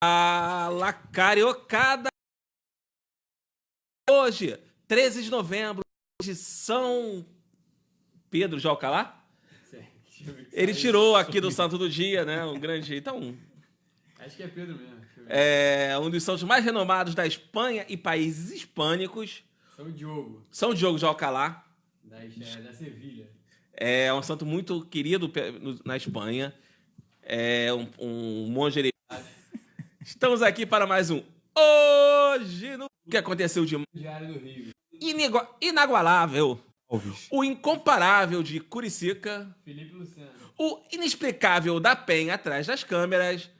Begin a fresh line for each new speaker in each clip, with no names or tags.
Fala, cariocada! Hoje, 13 de novembro, de São Pedro de Alcalá. Ele tirou aqui do Santo do Dia, né? Um grande... Então,
acho que é Pedro mesmo.
é um dos santos mais renomados da Espanha e países hispânicos.
São Diogo.
São Diogo de Alcalá.
Da Sevilha.
É um santo muito querido na Espanha. É um monge eremita. Estamos aqui para mais um Hoje no... O que aconteceu de
Diário do Rio.
Inagualável.
Alves.
O incomparável de Curicica.
Felipe Luciano.
O inexplicável da Penha atrás das câmeras.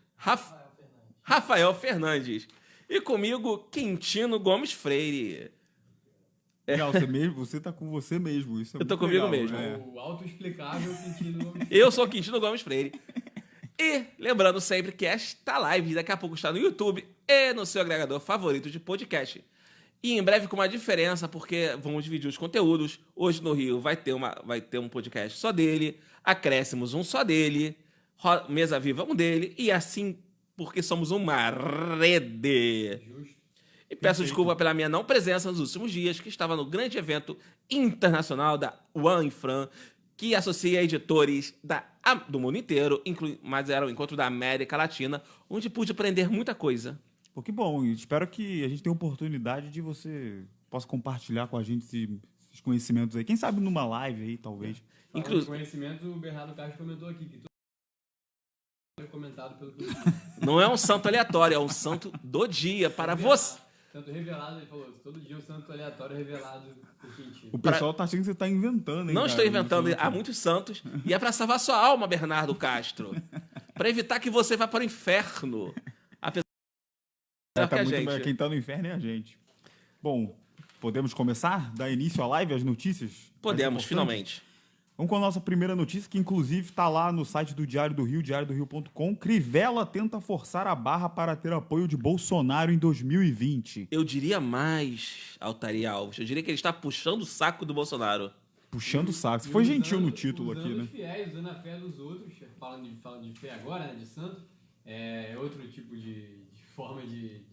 Rafael Fernandes. E comigo, Quintino Gomes Freire.
Não, você tá com você mesmo. Isso é
Eu tô
muito
comigo
legal,
mesmo.
né?
O autoexplicável Quintino Gomes.
Eu sou Quintino Gomes Freire. E lembrando sempre que esta live daqui a pouco está no YouTube e no seu agregador favorito de podcast. E em breve com uma diferença, porque vamos dividir os conteúdos. Hoje no Rio vai ter um podcast só dele, Acréscimos um só dele, Mesa Viva um dele, e assim porque somos uma rede.
Justo.
E peço desculpa pela minha não presença nos últimos dias, que estava no grande evento internacional da OneFran, que associa editores do mundo inteiro, mas era o encontro da América Latina, onde pude aprender muita coisa.
Pô, que bom. E espero que a gente tenha oportunidade de você possa compartilhar com a gente esses conhecimentos aí. Quem sabe numa live aí, talvez.
Falando de conhecimento, o Bernardo Castro comentou aqui que todo foi comentado pelo que
Não é um santo aleatório, é um santo do dia para você.
Santo revelado, ele falou, todo dia o santo aleatório revelado por Quintino.
O pessoal tá achando que você tá inventando, hein?
Não
cara?
estou inventando, há muitos santos, e é para salvar sua alma, Bernardo Castro. Para evitar que você vá para o inferno.
Quem tá no inferno é a gente. Bom, podemos começar? Dar início à live, às notícias?
Podemos, finalmente.
Vamos com a nossa primeira notícia, que inclusive está lá no site do Diário do Rio, diariodorio.com. Crivella tenta forçar a barra para ter apoio de Bolsonaro em 2020.
Eu diria mais, Altari Alves. Eu diria que ele está puxando o saco do Bolsonaro.
Puxando o saco. Você foi gentil no título aqui, né?
Usando os fiéis, usando a fé dos outros, falando de fé agora, né, de santo, é outro tipo de forma de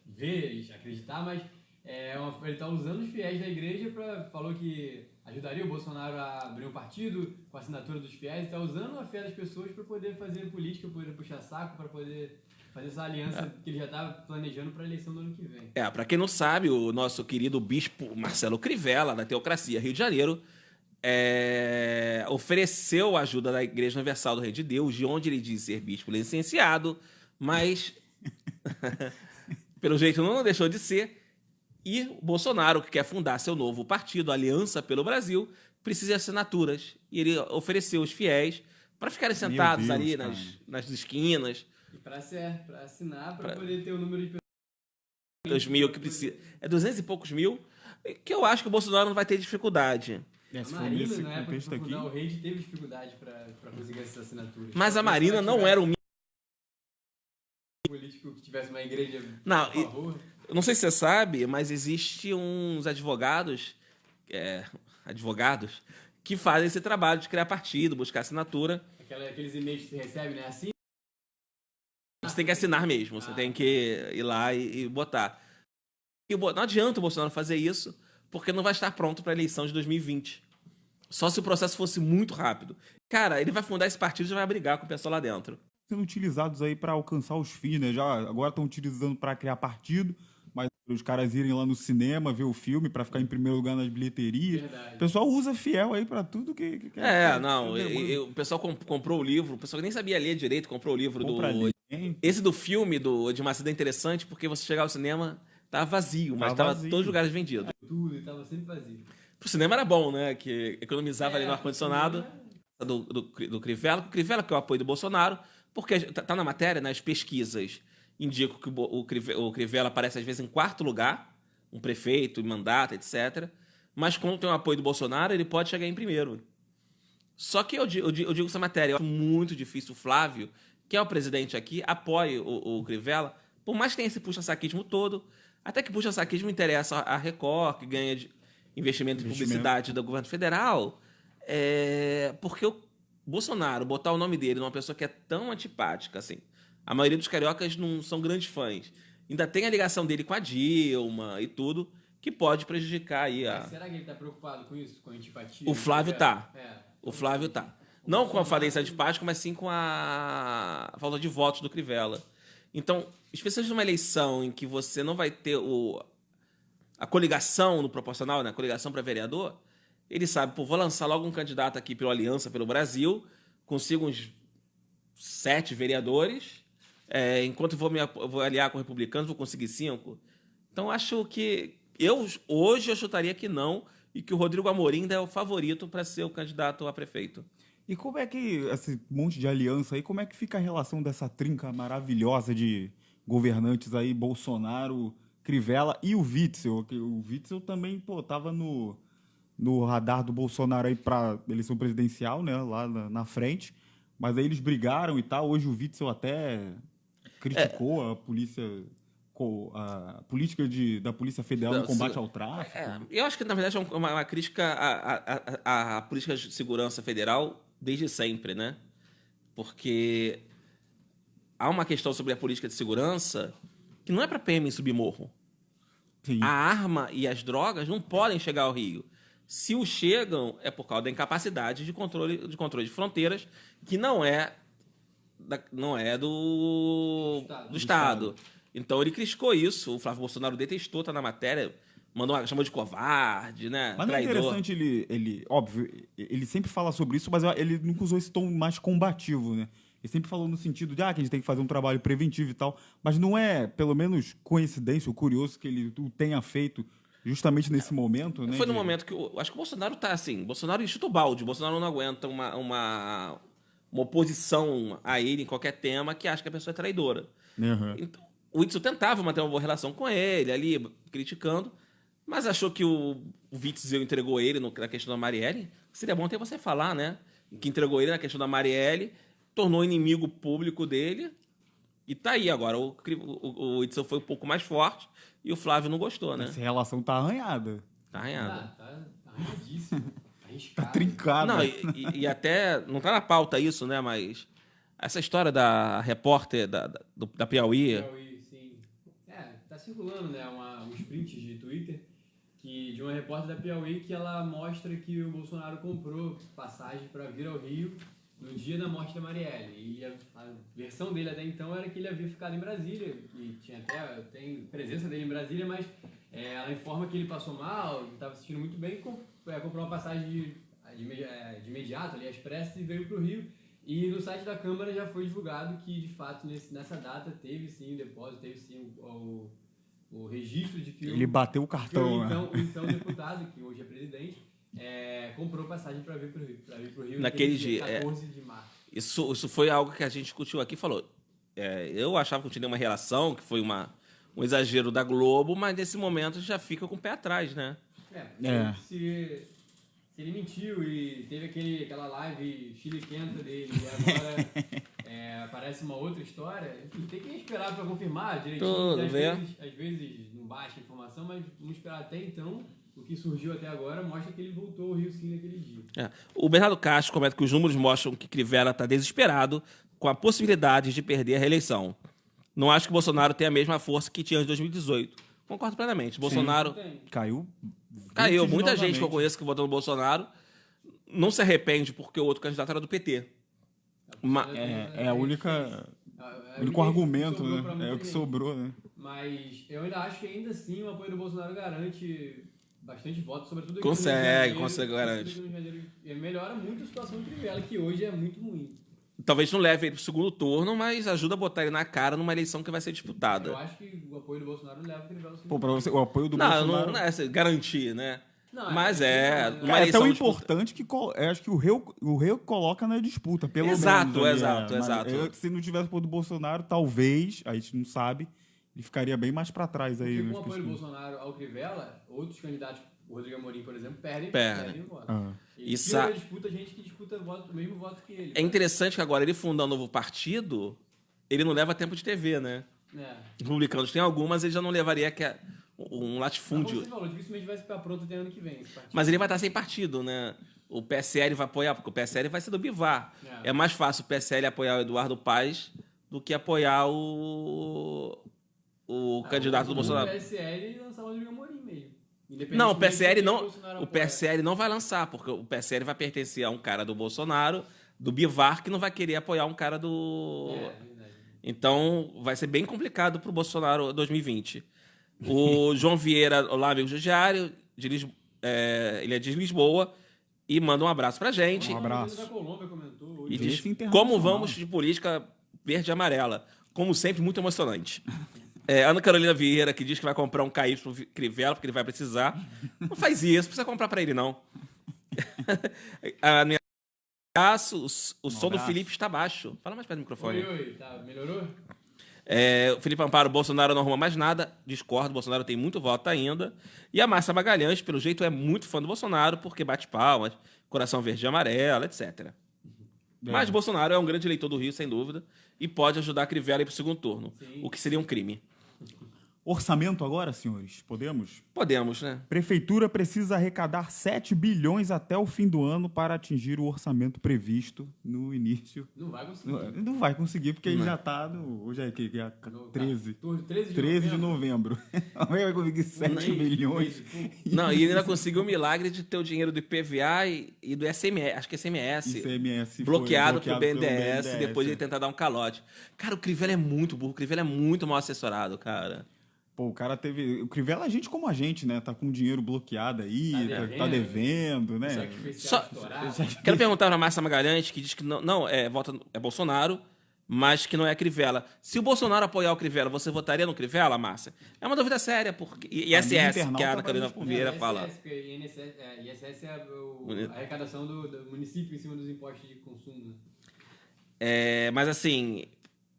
ver e acreditar, mas ele está usando os fiéis da igreja falou que ajudaria o Bolsonaro a abrir um partido com a assinatura dos fiéis, está usando a fé das pessoas para poder fazer política, poder puxar saco, para poder fazer essa aliança que ele já estava planejando para a eleição do ano que vem.
Para quem não sabe, o nosso querido bispo Marcelo Crivella, da Teocracia Rio de Janeiro, ofereceu a ajuda da Igreja Universal do Reino de Deus, de onde ele diz ser bispo licenciado, mas pelo jeito não deixou de ser. E o Bolsonaro, que quer fundar seu novo partido, Aliança pelo Brasil, precisa de assinaturas. E ele ofereceu os fiéis para ficarem sentados ali nas esquinas.
E para assinar, para poder ter o número de
pessoas. 2.000 que precisa. É 200 e poucos mil, que eu acho que o Bolsonaro não vai ter dificuldade.
A Marina, na época de fundar o Rede, teve dificuldade para conseguir essas assinaturas.
Mas a Marina não era um
político que tivesse uma igreja
a favor. Eu não sei se você sabe, mas existe uns advogados que fazem esse trabalho de criar partido, buscar assinatura.
Aqueles e-mails que você recebe, né? Assim.
Você tem que assinar mesmo, você tem que ir lá e botar. Não adianta o Bolsonaro fazer isso, porque não vai estar pronto para a eleição de 2020. Só se o processo fosse muito rápido. Cara, ele vai fundar esse partido e já vai brigar com o pessoal lá dentro.
Sendo utilizados aí para alcançar os fins, né? Agora estão utilizando para criar partido, mas os caras irem lá no cinema ver o filme para ficar em primeiro lugar nas bilheterias.
Verdade.
O pessoal usa fiel aí para tudo que
o pessoal comprou o livro, o pessoal que nem sabia ler direito comprou o livro esse do filme de Macedo é interessante porque você chegar ao cinema tava vazio, mas tava todos os lugares vendidos.
Tudo, tava sempre vazio.
Pro cinema era bom, né? Que economizava ali no ar-condicionado do Crivella. O Crivella, que é o apoio do Bolsonaro, porque tá na matéria, nas pesquisas, indicam que o Crivella aparece às vezes em quarto lugar, um prefeito, mandato, etc. Mas como tem o apoio do Bolsonaro, ele pode chegar em primeiro. Só que eu digo essa matéria, eu acho muito difícil o Flávio, que é o presidente aqui, apoie o Crivella, por mais que tenha esse puxa-saquismo todo, até que puxa-saquismo interessa a Record, que ganha investimento em publicidade do governo federal, porque o Bolsonaro botar o nome dele numa pessoa que é tão antipática assim, A maioria dos cariocas não são grandes fãs. Ainda tem a ligação dele com a Dilma e tudo, que pode prejudicar aí a...
Mas será que ele tá preocupado com isso? Com a antipatia?
O Flávio tá.
É.
O Flávio tá. Não com a falência antipática, mas sim com a falta de votos do Crivella. Então, especialmente numa eleição em que você não vai ter a coligação no proporcional, né? A coligação para vereador, ele sabe, pô, vou lançar logo um candidato aqui pela Aliança pelo Brasil, consigo uns 7 vereadores, enquanto vou aliar com republicanos, vou conseguir 5. Então, acho que hoje eu chutaria que não, e que o Rodrigo Amorim ainda é o favorito para ser o candidato a prefeito.
E como é que, esse monte de aliança aí, como é que fica a relação dessa trinca maravilhosa de governantes aí, Bolsonaro, Crivella e o Witzel? O Witzel também, pô, tava no radar do Bolsonaro aí pra eleição presidencial, né, lá na frente, mas aí eles brigaram e tal. Hoje o Witzel até criticou a política da Polícia Federal no combate ao tráfico.
Eu acho que, na verdade, é uma crítica à política de segurança federal desde sempre, né? Porque há uma questão sobre a política de segurança que não é para PM subir morro.
Sim.
A arma e as drogas não podem chegar ao Rio. Se o chegam, é por causa da incapacidade de controle de fronteiras, que não é do Estado. Então ele criticou isso. O Flávio Bolsonaro detestou, tá na matéria, chamou de covarde, né?
Mas não é
traidor.
interessante ele, óbvio, ele sempre fala sobre isso, mas ele nunca usou esse tom mais combativo, né? Ele sempre falou no sentido de que a gente tem que fazer um trabalho preventivo e tal, mas não é, pelo menos, coincidência ou curioso que ele o tenha feito justamente nesse momento, né?
Foi no momento que acho que o Bolsonaro tá assim, Bolsonaro chuta o balde, o Bolsonaro não aguenta uma oposição a ele em qualquer tema que acha que a pessoa é traidora.
Uhum.
Então, o Witzel tentava manter uma boa relação com ele, ali, criticando, mas achou que o Witzel entregou ele na questão da Marielle. Seria bom até você falar, né? Que entregou ele na questão da Marielle, tornou inimigo público dele, e tá aí agora. O Witzel foi um pouco mais forte e o Flávio não gostou, né?
Essa relação tá arranhada.
Tá arranhada.
Tá arranhadíssimo.
Tá
Arriscado.
trincada.
Não, e até, não tá na pauta isso, né? Mas essa história da repórter da Piauí...
Sim. Tá circulando, né, uns prints de Twitter de uma repórter da Piauí que ela mostra que o Bolsonaro comprou passagem para vir ao Rio no dia da morte da Marielle. E a versão dele até então era que ele havia ficado em Brasília, e tem presença dele em Brasília, mas ela informa que ele passou mal, estava se sentindo muito bem, e comprou uma passagem de imediato, ali, às pressas, e veio para o Rio. E no site da Câmara já foi divulgado que, de fato, nessa data teve sim o depósito, teve sim o registro de que
ele bateu o cartão.
o então deputado, que hoje é presidente, comprou passagem para vir para o Rio
naquele dia,
14 de março.
Isso foi algo que a gente discutiu aqui e falou. Eu achava que não tinha nenhuma relação, que foi um exagero da Globo, mas nesse momento já fica com o pé atrás, né?
Se ele mentiu e teve aquela live chiliquenta dele, e agora parece uma outra história, enfim, tem que esperar para confirmar direitinho. Às vezes não baixa a informação, mas vamos esperar até então. O que surgiu até agora mostra que ele voltou ao Rio sim naquele dia.
O Bernardo Castro comenta que os números mostram que Crivella está desesperado com a possibilidade de perder a reeleição. Não acho que Bolsonaro tenha a mesma força que tinha em 2018. Concordo plenamente. Bolsonaro
Caiu.
Muita gente que eu conheço que votou no Bolsonaro não se arrepende porque o outro candidato era do PT.
É o único argumento, né? É o que sobrou, né?
Mas eu ainda acho que ainda assim o apoio do Bolsonaro garante bastante votos, sobretudo aqui
consegue
garante. Melhora muito a situação do Crivella, que hoje é muito ruim.
Talvez não leve ele para o segundo turno, mas ajuda a botar ele na cara numa eleição que vai ser disputada.
Eu acho que o apoio do Bolsonaro leva o Crivella ao segundo
turno. Pra você, o apoio do
Bolsonaro... Não é garantir, né? Mas uma
eleição tão importante que acho que o Rio coloca na disputa, pelo menos.
Exato.
Se não tivesse apoio do Bolsonaro, talvez, a gente não sabe, ele ficaria bem mais para trás aí.
Porque com o apoio do Bolsonaro ao Crivella, outros candidatos, o Rodrigo Amorim, por exemplo, perdem o voto. E tira disputa gente que disputa o mesmo voto que ele.
É interessante que agora ele fundar um novo partido, ele não leva tempo de TV, né? Os republicanos têm algumas, ele já não levaria um latifúndio.
Como você falou, dificilmente vai ficar pronto até ano que vem.
Mas ele vai estar sem partido, né? O PSL vai apoiar, porque o PSL vai ser do Bivar. É mais fácil o PSL apoiar o Eduardo Paes do que apoiar o candidato do Bolsonaro.
O PSL lançar o Rodrigo Amorim mesmo.
Não, o PSL
Independentemente de quem
não,
Bolsonaro
o
apoia.
PSL não vai lançar, porque o PSL vai pertencer a um cara do Bolsonaro, do Bivar, que não vai querer apoiar um cara do...
Verdade.
Então, vai ser bem complicado para o Bolsonaro 2020. O João Vieira, olá, amigo do Diário, ele é de Lisboa e manda um abraço pra gente.
Um abraço.
Da Colômbia comentou
E
hoje.
diz
Esse internacional.
como vamos de política verde e amarela. Como sempre, muito emocionante. Ana Carolina Vieira, que diz que vai comprar um KY pro Crivella, porque ele vai precisar. Não faz isso, não precisa comprar para ele, não. A minha abraço, o som do
abraço.
Felipe está baixo. Fala mais perto do microfone.
Oi, tá, melhorou?
O Felipe Amparo, Bolsonaro não arruma mais nada. Discordo, Bolsonaro tem muito voto ainda. E a Márcia Magalhães, pelo jeito, é muito fã do Bolsonaro, porque bate palmas, coração verde e amarelo, etc. Mas Bolsonaro é um grande eleitor do Rio, sem dúvida, e pode ajudar a Crivella a ir para o segundo turno,
Sim.
o que seria um crime.
Orçamento agora, senhores? Podemos?
Podemos, né?
Prefeitura precisa arrecadar 7 bilhões até o fim do ano para atingir o orçamento previsto no início.
Não vai conseguir.
Não vai conseguir, porque ele
Não.
já está no... Hoje é que é 13.
13
de novembro. Amanhã vai conseguir 7 bilhões.
Não, e ele ainda conseguiu o milagre de ter o dinheiro do IPVA e do SMS, acho que é SMS,
ICMS foi
bloqueado pelo
pelo
BNDES, depois de ele tentar dar um calote. Cara, o Crivella é muito burro, o Crivella é muito mal assessorado, cara.
Pô, o cara teve... O Crivella é gente como a gente, né? Tá com dinheiro bloqueado aí, tá devendo, né?
Só- Quero perguntar para a Márcia Magalhães, que diz que vota é Bolsonaro, mas que não é Crivella. Se o Bolsonaro apoiar o Crivella, você votaria no Crivella, Márcia? É uma dúvida séria, porque ISS, que a
internauta
Ana
vai
Carolina
responder.
Vieira fala.
Porque ISS é a arrecadação do município em cima dos impostos de consumo. Né?
Mas assim,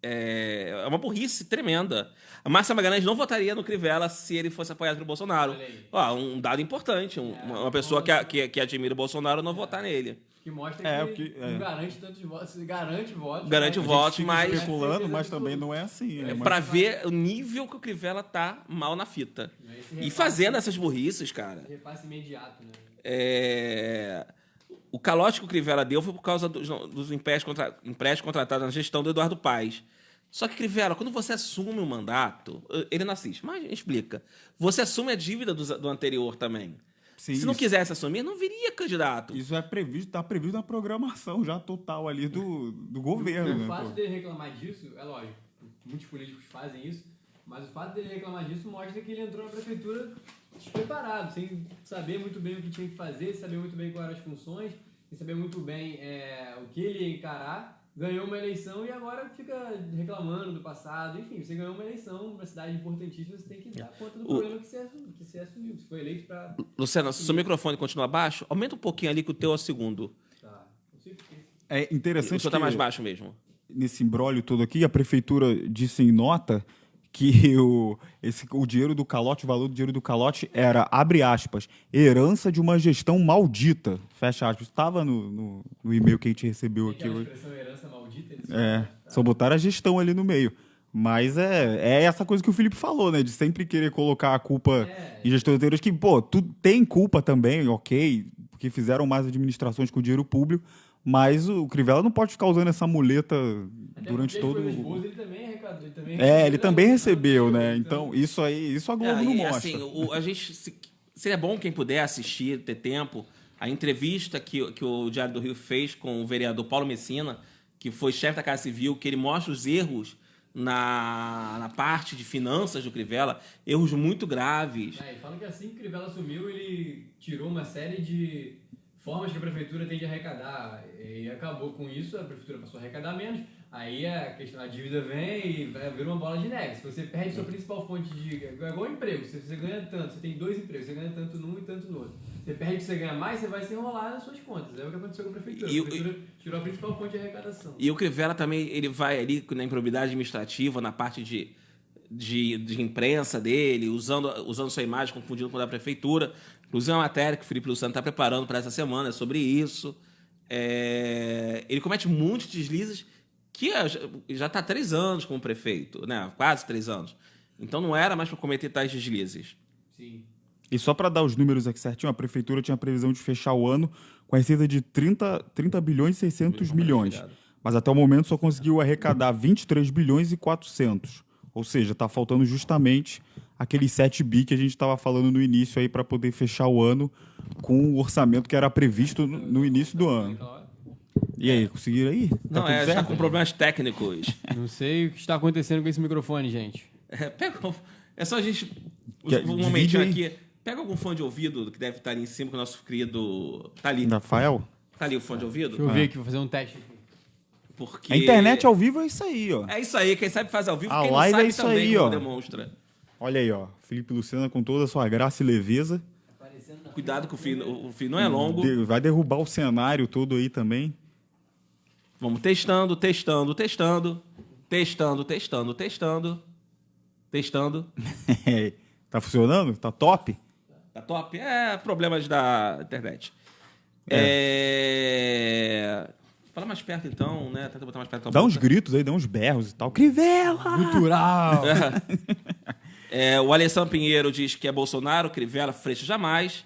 é uma burrice tremenda. A Márcia Magalhães não votaria no Crivella se ele fosse apoiado pelo Bolsonaro.
Olha aí.
Ó, um dado importante, uma pessoa que admira o Bolsonaro não votar nele.
Que mostra que não garante tantos votos. Garante votos.
Garante
mas-
votos,
Fica
mas
especulando, mas também não é assim. Né?
para ver o nível que o Crivella tá mal na fita.
Esse
E
repasse-
fazendo essas burrices, cara.
Repasse imediato, né?
O calote que o Crivella deu foi por causa dos empréstimos contratados na gestão do Eduardo Paes. Só que, Crivella, quando você assume o mandato, ele não assiste, mas explica. Você assume a dívida do anterior também.
Sim,
Se não
isso-
quisesse assumir, não viria candidato.
Isso é previsto, tá previsto na programação já total ali do governo.
O
né,
fato
pô?
dele reclamar disso, é lógico, muitos políticos fazem isso, mas o fato dele reclamar disso mostra que ele entrou na prefeitura despreparado, sem saber muito bem o que tinha que fazer, sem saber muito bem quais eram as funções, sem saber muito bem o que ele ia encarar. Ganhou uma eleição e agora fica reclamando do passado. Enfim, você ganhou uma eleição, uma cidade importantíssima, você tem que dar conta do problema que você assumiu. Você foi eleito para...
Luciano, se o seu microfone continua baixo, aumenta um pouquinho ali que o teu é o segundo.
Tá. Não sei porquê.
É
O
interessante
seu tá
que
mais baixo mesmo.
nesse imbróglio todo aqui, a prefeitura disse em nota que o dinheiro do calote, o valor do dinheiro do calote era, abre aspas, herança de uma gestão maldita, fecha aspas. Estava no e-mail que a gente recebeu aqui
Aquela
hoje.
expressão herança maldita.
Só botaram a gestão ali no meio. Mas é essa coisa que o Felipe falou, né? De sempre querer colocar a culpa em gestores anteriores, que, pô, tu tem culpa também, ok, porque fizeram mais administrações com dinheiro público, mas o Crivella não pode ficar usando essa muleta durante todo
Ele
o...
também arrecadou.
Ele também recebeu, né? Então, isso a Globo não
E,
mostra.
assim, a gente seria bom quem puder assistir, ter tempo, a entrevista que o Diário do Rio fez com o vereador Paulo Messina, que foi chefe da Casa Civil, que ele mostra os erros na parte de finanças do Crivella, erros muito graves.
E fala que assim que o Crivella assumiu, ele tirou uma série de formas que a prefeitura tem de arrecadar. E acabou com isso, a prefeitura passou a arrecadar menos. Aí a questão da dívida vem e vai vir uma bola de neve. Se você perde sua principal fonte de... É igual emprego. Se você ganha tanto, você tem 2 empregos, você ganha tanto num e tanto no outro. Você perde o que você ganha mais, você vai se enrolar nas suas contas. É o que aconteceu com a prefeitura. A prefeitura tirou a principal fonte de arrecadação.
E o Crivella também, ele vai ali na improbidade administrativa, na parte de imprensa dele, usando sua imagem, confundindo com a da prefeitura. Inclusive, uma matéria que o Felipe Luciano está preparando para essa semana sobre isso. Ele comete muitos deslizes que já está há 3 anos como prefeito, né? Quase 3 anos. Então não era mais para cometer tais deslizes.
Sim.
E só para dar os números aqui certinho, a prefeitura tinha a previsão de fechar o ano com a receita de 30 bilhões e 600 milhões.
Obrigado.
mas até o momento só conseguiu arrecadar 23 bilhões e 400. Ou seja, está faltando justamente aqueles 7 bi que a gente estava falando no início aí para poder fechar o ano com o orçamento que era previsto no início do ano. E aí, conseguiram aí?
Não,
tudo
está
certo?
com problemas técnicos.
Não sei o que está acontecendo com esse microfone, gente.
É só a gente.
Quer-
Um
divide
momentinho
aí.
aqui. Pega algum fone de ouvido que deve estar ali em cima, que o nosso querido. Tá ali.
Rafael?
Tá ali o fone de ouvido?
Deixa eu ver aqui, vou fazer um teste aqui.
Porque.
A internet ao vivo é isso aí, ó.
É isso aí, quem sabe faz ao vivo,
A
quem
live
não sabe
é isso
também
aí,
como
ó.
demonstra.
Olha aí, ó. Felipe Lucena com toda a sua graça e leveza.
Cuidado que o fio não é longo.
Vai derrubar o cenário todo aí também.
Vamos testando, testando, testando. Testando, testando, testando. Testando.
Tá funcionando? Tá top?
Tá top? É, problemas da internet. Fala mais perto então, né? Tenta botar mais perto da
Dá
boca.
uns gritos aí, dá uns berros e tal. Crivella!
Cultural!
O Alessandro Pinheiro diz que é Bolsonaro, Crivella, Freixo jamais.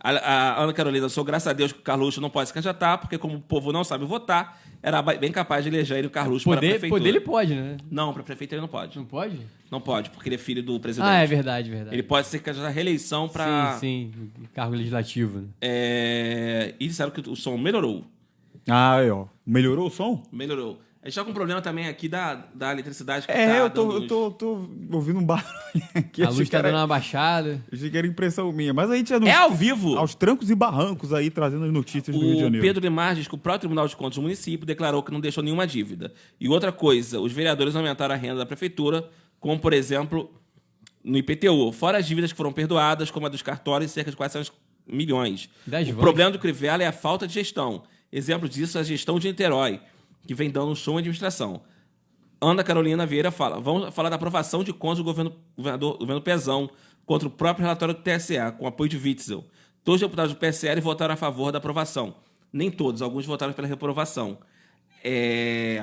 A Ana Carolina, sou graças a Deus que o Carluxo não pode se candidatar, porque como o povo não sabe votar, era bem capaz de eleger ele o Carluxo para a prefeitura.
Poder ele pode, né?
Não, para prefeito ele não pode.
Não pode?
Não pode, porque ele é filho do presidente.
Ah, é verdade, verdade.
Ele pode ser candidato à reeleição para...
Sim, cargo legislativo. Né?
E disseram que o som melhorou.
Ah, aí, ó. Melhorou o som?
Melhorou. A gente tá com um problema também aqui da eletricidade. Que
É,
tá
eu tô ouvindo um barulho aqui.
A
Achei
luz
que
tá
era-
dando uma baixada.
Achei que era impressão minha. Mas a gente é,
É ao vivo.
aos trancos e barrancos aí, trazendo as notícias do Rio de
O
Janeiro.
Pedro Limar diz que o próprio Tribunal de Contas do município declarou que não deixou nenhuma dívida. E outra coisa, os vereadores aumentaram a renda da prefeitura, como, por exemplo, no IPTU. Fora as dívidas que foram perdoadas, como a dos cartórios, cerca de 400 milhões.
Das
O
vans.
problema do Crivella é a falta de gestão. Exemplo disso é a gestão de Niterói, que vem dando um show em administração. Ana Carolina Vieira fala, vamos falar da aprovação de contas do governo Pezão contra o próprio relatório do TSE, com apoio de Witzel. Todos os deputados do PSL votaram a favor da aprovação. Nem todos, alguns votaram pela reprovação.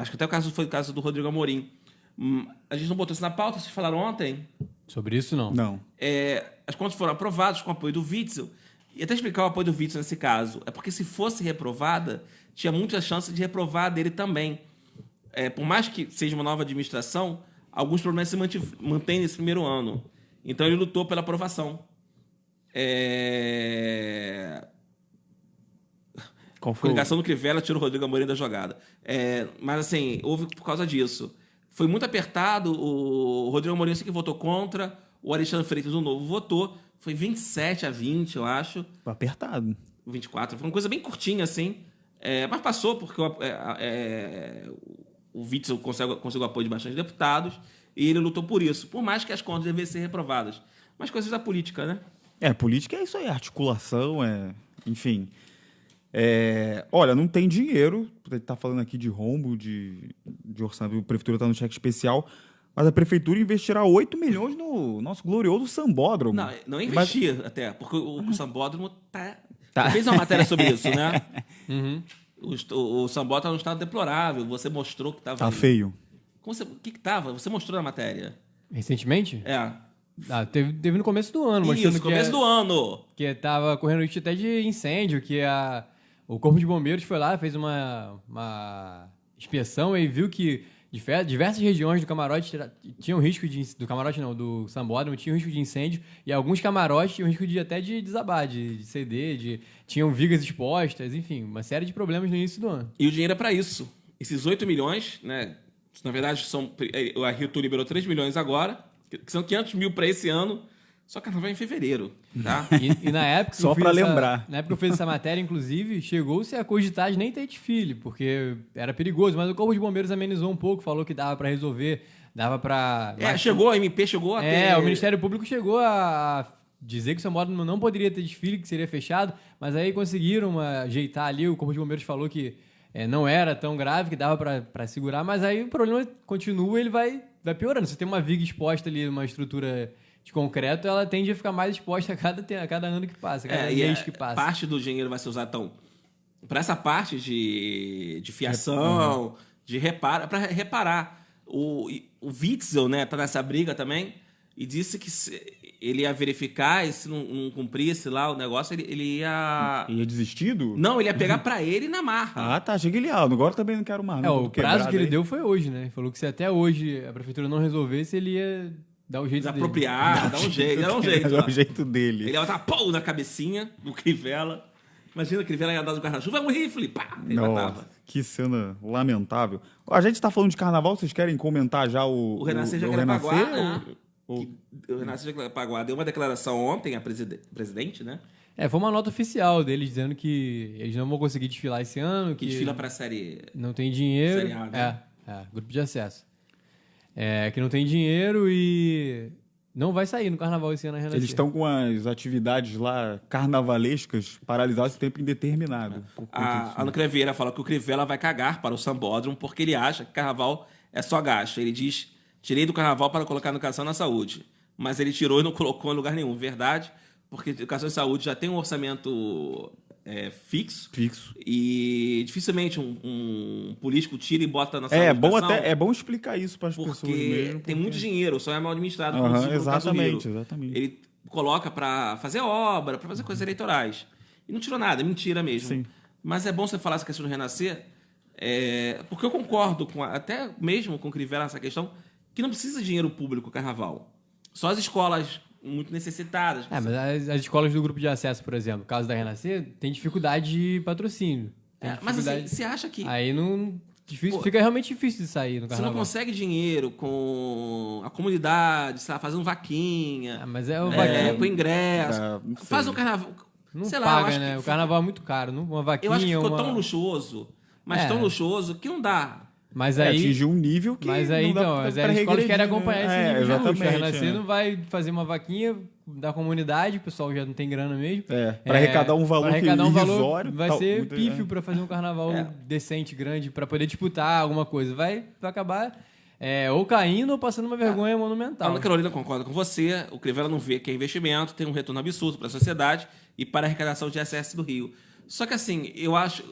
Acho que até foi o caso do Rodrigo Amorim. A gente não botou isso na pauta, vocês falaram ontem.
Sobre isso, não.
Não.
As contas foram aprovadas com apoio do Witzel. E até explicar o apoio do Witzel nesse caso. É porque se fosse reprovada, tinha muita chance de reprovar dele também. Por mais que seja uma nova administração, alguns problemas se mantêm nesse primeiro ano. Então ele lutou pela aprovação.
Qual
A
foi?
coligação do Crivella tirou o Rodrigo Amorim da jogada. Mas assim, houve por causa disso. Foi muito apertado, o Rodrigo Amorim que votou contra, o Alexandre Freitas do Novo votou, foi 27-20, eu acho,
Foi apertado.
24, foi uma coisa bem curtinha assim, mas passou porque o Witzel conseguiu apoio de bastante deputados e ele lutou por isso, por mais que as contas devessem ser reprovadas. Mas coisas da política, né?
Política é isso aí, articulação, enfim. Olha, não tem dinheiro, ele tá falando aqui de rombo, de orçamento, a prefeitura tá no cheque especial, mas a prefeitura investirá 8 milhões no nosso glorioso Sambódromo.
Não investir até, porque o Sambódromo fez uma matéria sobre isso, né?
Uhum.
O Sambódromo está num estado deplorável, você mostrou que estava...
Tá feio.
O que estava? Você mostrou na matéria.
Recentemente? Teve no começo do ano, mostrando
Isso, começo do ano.
que tava correndo risco até de incêndio, que o Corpo de Bombeiros foi lá, fez uma inspeção e viu que diversas regiões do camarote tinham risco do Sambódromo tinham risco de incêndio e alguns camarotes tinham risco até de desabar, de ceder, tinham vigas expostas, enfim, uma série de problemas no início do ano.
E o dinheiro é para isso. Esses 8 milhões, né? Na verdade, a Rio-Tu liberou 3 milhões agora, que são 500 mil para esse ano, só que vai em fevereiro, tá?
E na época
Só pra lembrar.
Na época que eu fiz essa matéria, inclusive, chegou-se a cogitar de nem ter desfile, porque era perigoso, mas o Corpo de Bombeiros amenizou um pouco, falou que dava para resolver, dava para...
A MP chegou a ter...
O Ministério Público chegou a dizer que o Sambódromo não poderia ter desfile, que seria fechado, mas aí conseguiram ajeitar ali, o Corpo de Bombeiros falou que não era tão grave, que dava para segurar, mas aí o problema continua, ele vai piorando. Se tem uma viga exposta ali, uma estrutura de concreto, ela tende a ficar mais exposta a cada ano que passa, cada mês que passa.
Parte do dinheiro vai ser usado, então, para essa parte de fiação, para reparar. O Witzel, né, tá nessa briga também, e disse que ele ia verificar e se não cumprisse lá o negócio, ele ia...
Ia desistido?
Não, ele ia pegar pra ele na marra.
Ah, tá. Achei que ele ia. Agora também não quero mais.
É,
não,
o
tô
prazo
quebrado
que ele
aí.
deu foi hoje, né? Ele falou que se até hoje a prefeitura não resolvesse, ele ia dar o jeito dele.
Desapropriar, dá um jeito, dá um jeito.
É
lá.
o jeito dele.
Ele ia botar pão na cabecinha do Crivella. Imagina, o Crivella ia dar do guarda-chuva, um rifle, pá, ele matava.
Nossa, que cena lamentável. A gente tá falando de carnaval, vocês querem comentar já o...
O Renascer já
o
quer
Renascer,
pagar, né?
ou-
O Renascer Jacarepaguá deu uma declaração ontem, a presidente, né?
É, foi uma nota oficial deles dizendo que eles não vão conseguir desfilar esse ano,
Que desfila pra série...
não tem dinheiro.
Série A, né?
Grupo de acesso. Que não tem dinheiro e não vai sair no carnaval esse ano a Renascer.
Eles estão com as atividades lá carnavalescas paralisadas em tempo indeterminado. por conta disso,
A Ana Crevieira fala que o Crivella vai cagar para o Sambódromo porque ele acha que carnaval é só gasto. Ele diz, tirei do carnaval para colocar na educação e na saúde. Mas ele tirou e não colocou em lugar nenhum. Verdade, porque educação e saúde já tem um orçamento fixo.
Fixo.
E dificilmente um político tira e bota na saúde.
É bom
educação,
é bom explicar isso para as pessoas
porque
mesmo.
tem muito dinheiro, só é mal administrado.
Aham,
como se fosse no
exatamente,
Casimiro.
exatamente.
Ele coloca para fazer obra, para fazer coisas eleitorais. E não tirou nada, é mentira mesmo.
Sim.
Mas é bom você falar essa questão do Renascer, porque eu concordo até mesmo com o Crivella nessa questão, que não precisa de dinheiro público o carnaval. Só as escolas muito necessitadas.
Mas as escolas do grupo de acesso, por exemplo, no caso da Renascer, tem dificuldade de patrocínio. Tem
Mas assim,
dificuldade-
você acha que
Aí não. Difícil,
Pô,
fica realmente difícil de sair no
você
carnaval.
não consegue dinheiro com a comunidade, sei lá, fazendo vaquinha,
mas é o vaquinha.
com ingresso,
não sei.
faz um carnaval...
Não
sei lá, eu
paga,
acho
né?
que
O carnaval é muito caro. Uma vaquinha,
Eu acho que ficou
uma...
tão luxuoso, mas
É.
tão luxuoso que não dá.
Mas aí,
atingiu um nível que
mas aí
não dá
então,
pra
as escolas
regredir,
querem
né?
acompanhar esse nível de luxo. A
exatamente,
Renascer
é.
não vai fazer uma vaquinha da comunidade, o pessoal já não tem grana mesmo.
Para arrecadar um valor
pra arrecadar um valor,
irrisório,
vai
tal,
ser
muito-
pífio para fazer um carnaval decente, grande, para poder disputar alguma coisa. Vai acabar ou caindo ou passando uma vergonha
A
monumental.
Ana Carolina concorda com você, o Crivella não vê que é investimento, tem um retorno absurdo para a sociedade e para a arrecadação de ISS do Rio. Só que assim, eu acho...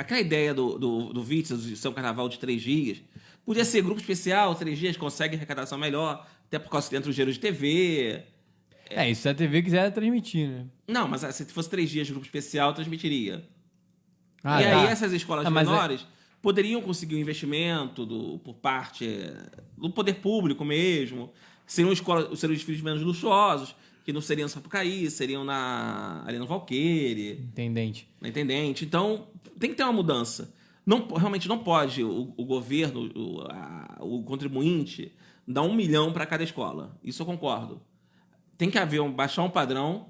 Aquela ideia do Witzel de ser um carnaval de 3 dias, podia ser grupo especial, 3 dias, consegue arrecadação melhor, até por causa que entra o dinheiro de TV...
Isso se a TV quiser transmitir, né?
Não, mas se fosse 3 dias de grupo especial, transmitiria.
Ah,
e aí
tá.
essas escolas
Ah, mas
menores poderiam conseguir um investimento por parte do poder público mesmo. Seriam desfiles menos luxuosos, que não seriam no Sapucaí, seriam ali no Valqueire,
Intendente.
na Intendente. Então, tem que ter uma mudança. Realmente não pode o governo, o contribuinte, dar 1 milhão para cada escola. Isso eu concordo. Tem que baixar um padrão,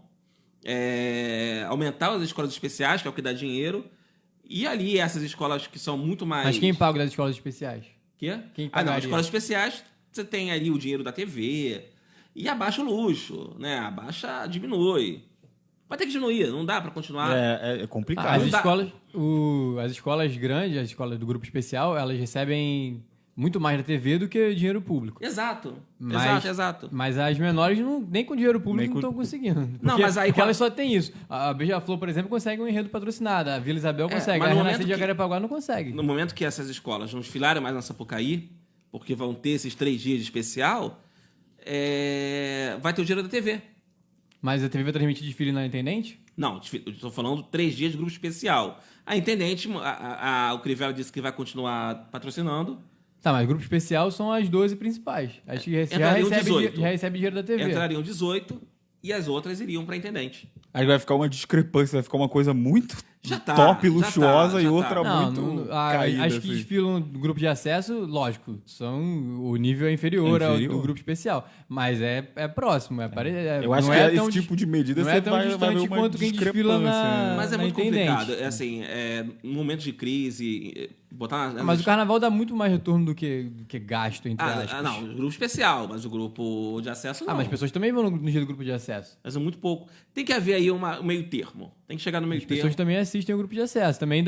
aumentar as escolas especiais, que é o que dá dinheiro, e ali essas escolas que são muito mais...
Mas quem paga das escolas especiais?
Quê?
Quem
Não,
pagaria?
as escolas especiais, você tem ali o dinheiro da TV, e abaixa o luxo, né? Diminui. Vai ter que diminuir, não dá para continuar.
É complicado.
As
não dá.
escolas grandes, as escolas do grupo especial, elas recebem muito mais da TV do que dinheiro público.
Exato,
Mas-
exato.
Mas as menores nem com dinheiro público
Nem
não
com-
estão conseguindo.
Não,
Porque,
mas aí
porque
qual-
elas só têm isso. A Beija-Flor, por exemplo, consegue um enredo patrocinado. A Vila Isabel consegue.
mas
A
no
Renascer
momento
de
que-
Jacarepaguá não consegue.
No momento que essas escolas não desfilarem mais na Sapucaí, porque vão ter esses 3 dias de especial, vai ter o dinheiro da TV.
Mas a TV vai transmitir desfile na Intendente?
Não, eu estou falando 3 dias de grupo especial. A Intendente, o Crivella disse que vai continuar patrocinando.
Tá, mas grupo especial são as 12 principais. Acho que já
Entrariam
recebe,
18.
já recebe dinheiro da TV.
Entrariam 18 e as outras iriam para a Intendente.
Aí vai ficar uma discrepância, vai ficar uma coisa muito
Já tá,
top,
já
luxuosa
tá,
e
já
outra
tá.
muito caída.
As que
assim.
desfilam do grupo de acesso, lógico, o nível é inferior,
É inferior.
ao do grupo especial. Mas é próximo.
Eu acho
não
que
é
esse tipo de medida
não
você
é tão
vai ver
distante
uma
quanto quem desfila
discrepância.
Mas é
na
muito
Intendente.
complicado. É assim, no momento de crise, botar...
Mas o carnaval dá muito mais retorno do que gasto, entre aspas.
não, o grupo especial, mas o grupo de acesso não.
Mas as pessoas também vão no dia do grupo de acesso.
Mas é muito pouco. Tem que haver aí um meio termo. Tem que chegar no meio
As
termo.
pessoas também assistem o grupo de acesso. Também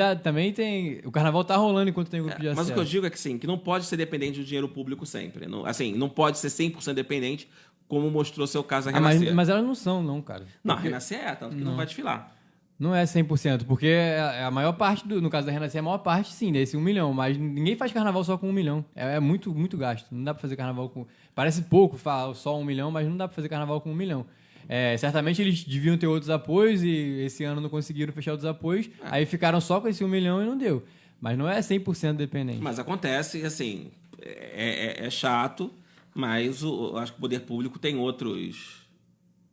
tem... O carnaval tá rolando enquanto tem o grupo de acesso.
Mas o que eu digo é que, sim, que não pode ser dependente do dinheiro público sempre. Não, assim, não pode ser 100% dependente, como mostrou seu caso a Renascer.
mas elas não são, não, cara.
Não, a Renascer tanto que não vai desfilar.
Não é 100%, porque a maior parte, no caso da Renascer, a maior parte, sim, desse 1 milhão. Mas ninguém faz carnaval só com 1 milhão. É muito, muito gasto. Não dá pra fazer carnaval com... Parece pouco, só 1 milhão, mas não dá pra fazer carnaval com 1 milhão. Certamente eles deviam ter outros apoios e esse ano não conseguiram fechar outros apoios. Aí ficaram só com esse 1 milhão e não deu. Mas não é 100% dependente.
Mas acontece, assim, é chato, mas eu acho que o poder público tem outras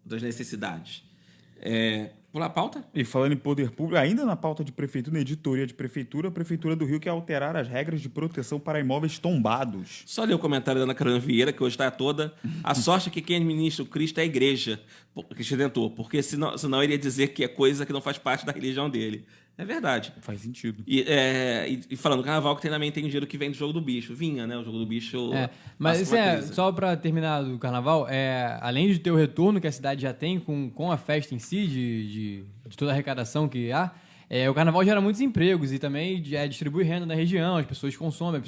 necessidades. Pular a pauta?
E falando em poder público, ainda na pauta de prefeitura, na editoria de prefeitura, a Prefeitura do Rio quer alterar as regras de proteção para imóveis tombados.
Só ler o comentário da Ana Carolina Vieira, que hoje está toda. A sorte é que quem administra o Cristo é a igreja, Cristo Redentor, porque senão iria dizer que é coisa que não faz parte da religião dele. É verdade.
Faz sentido.
E falando, o carnaval que também tem dinheiro que vem do jogo do bicho. Vinha, né? O jogo do bicho.
Mas só para terminar do carnaval, além de ter o retorno que a cidade já tem com a festa em si, de toda a arrecadação que há, o carnaval gera muitos empregos e também distribui renda na região, as pessoas consomem,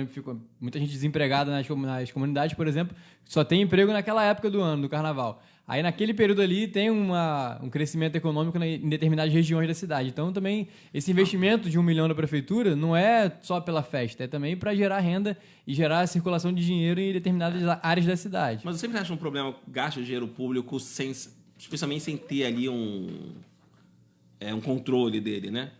ficam muita gente desempregada nas comunidades, por exemplo, só tem emprego naquela época do ano, do carnaval. Aí, naquele período ali, tem um crescimento econômico em determinadas regiões da cidade. Então, também, esse investimento de 1 milhão da prefeitura não é só pela festa, é também para gerar renda e gerar circulação de dinheiro em determinadas áreas da cidade.
Mas eu sempre acho um problema gasto de dinheiro público, especialmente sem ter ali um controle dele, né?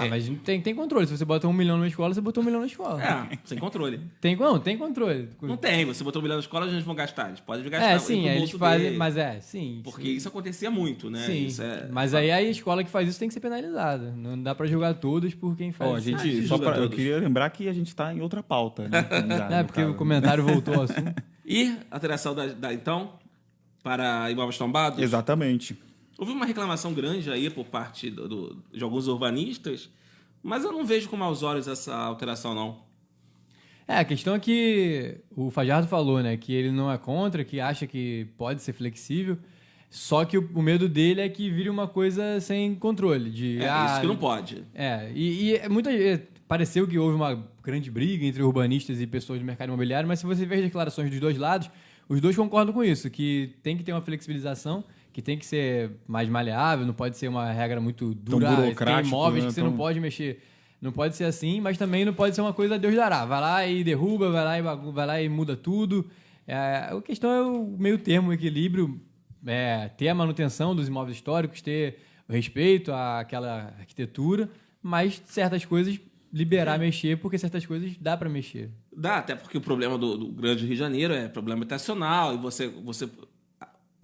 Mas tem controle. Se você bota 1 milhão numa escola, você botou 1 milhão na escola.
Sem controle.
Tem controle.
Não tem. Você botou 1 milhão na escola, a gente vão gastar. A gente pode gastar
sim,
no
eles
bolso
fazem,
dele.
mas sim.
Porque isso acontecia muito, né?
Sim, mas aí a escola que faz isso tem que ser penalizada. Não dá pra julgar todos por quem faz isso.
Eu queria lembrar que a gente está em outra pauta, né?
Porque o comentário voltou ao assunto.
E alteração então para imóveis tombados?
Exatamente.
Houve uma reclamação grande aí por parte de alguns urbanistas, mas eu não vejo com maus olhos essa alteração, não.
A questão é que o Fajardo falou, né? Que ele não é contra, que acha que pode ser flexível, só que o medo dele é que vire uma coisa sem controle.
Isso que não pode.
Pareceu que houve uma grande briga entre urbanistas e pessoas do mercado imobiliário, mas se você ver as declarações dos dois lados, os dois concordam com isso, que tem que ter uma flexibilização, que tem que ser mais maleável, não pode ser uma regra muito dura, tem imóveis que você não pode mexer. Não pode ser assim, mas também não pode ser uma coisa Deus dará. Vai lá e derruba, vai lá e muda tudo. A questão é o meio termo, o equilíbrio, ter a manutenção dos imóveis históricos, ter o respeito àquela arquitetura, mas certas coisas liberar mexer, porque certas coisas dá para mexer.
Dá, até porque o problema do Grande Rio de Janeiro é problema habitacional, e você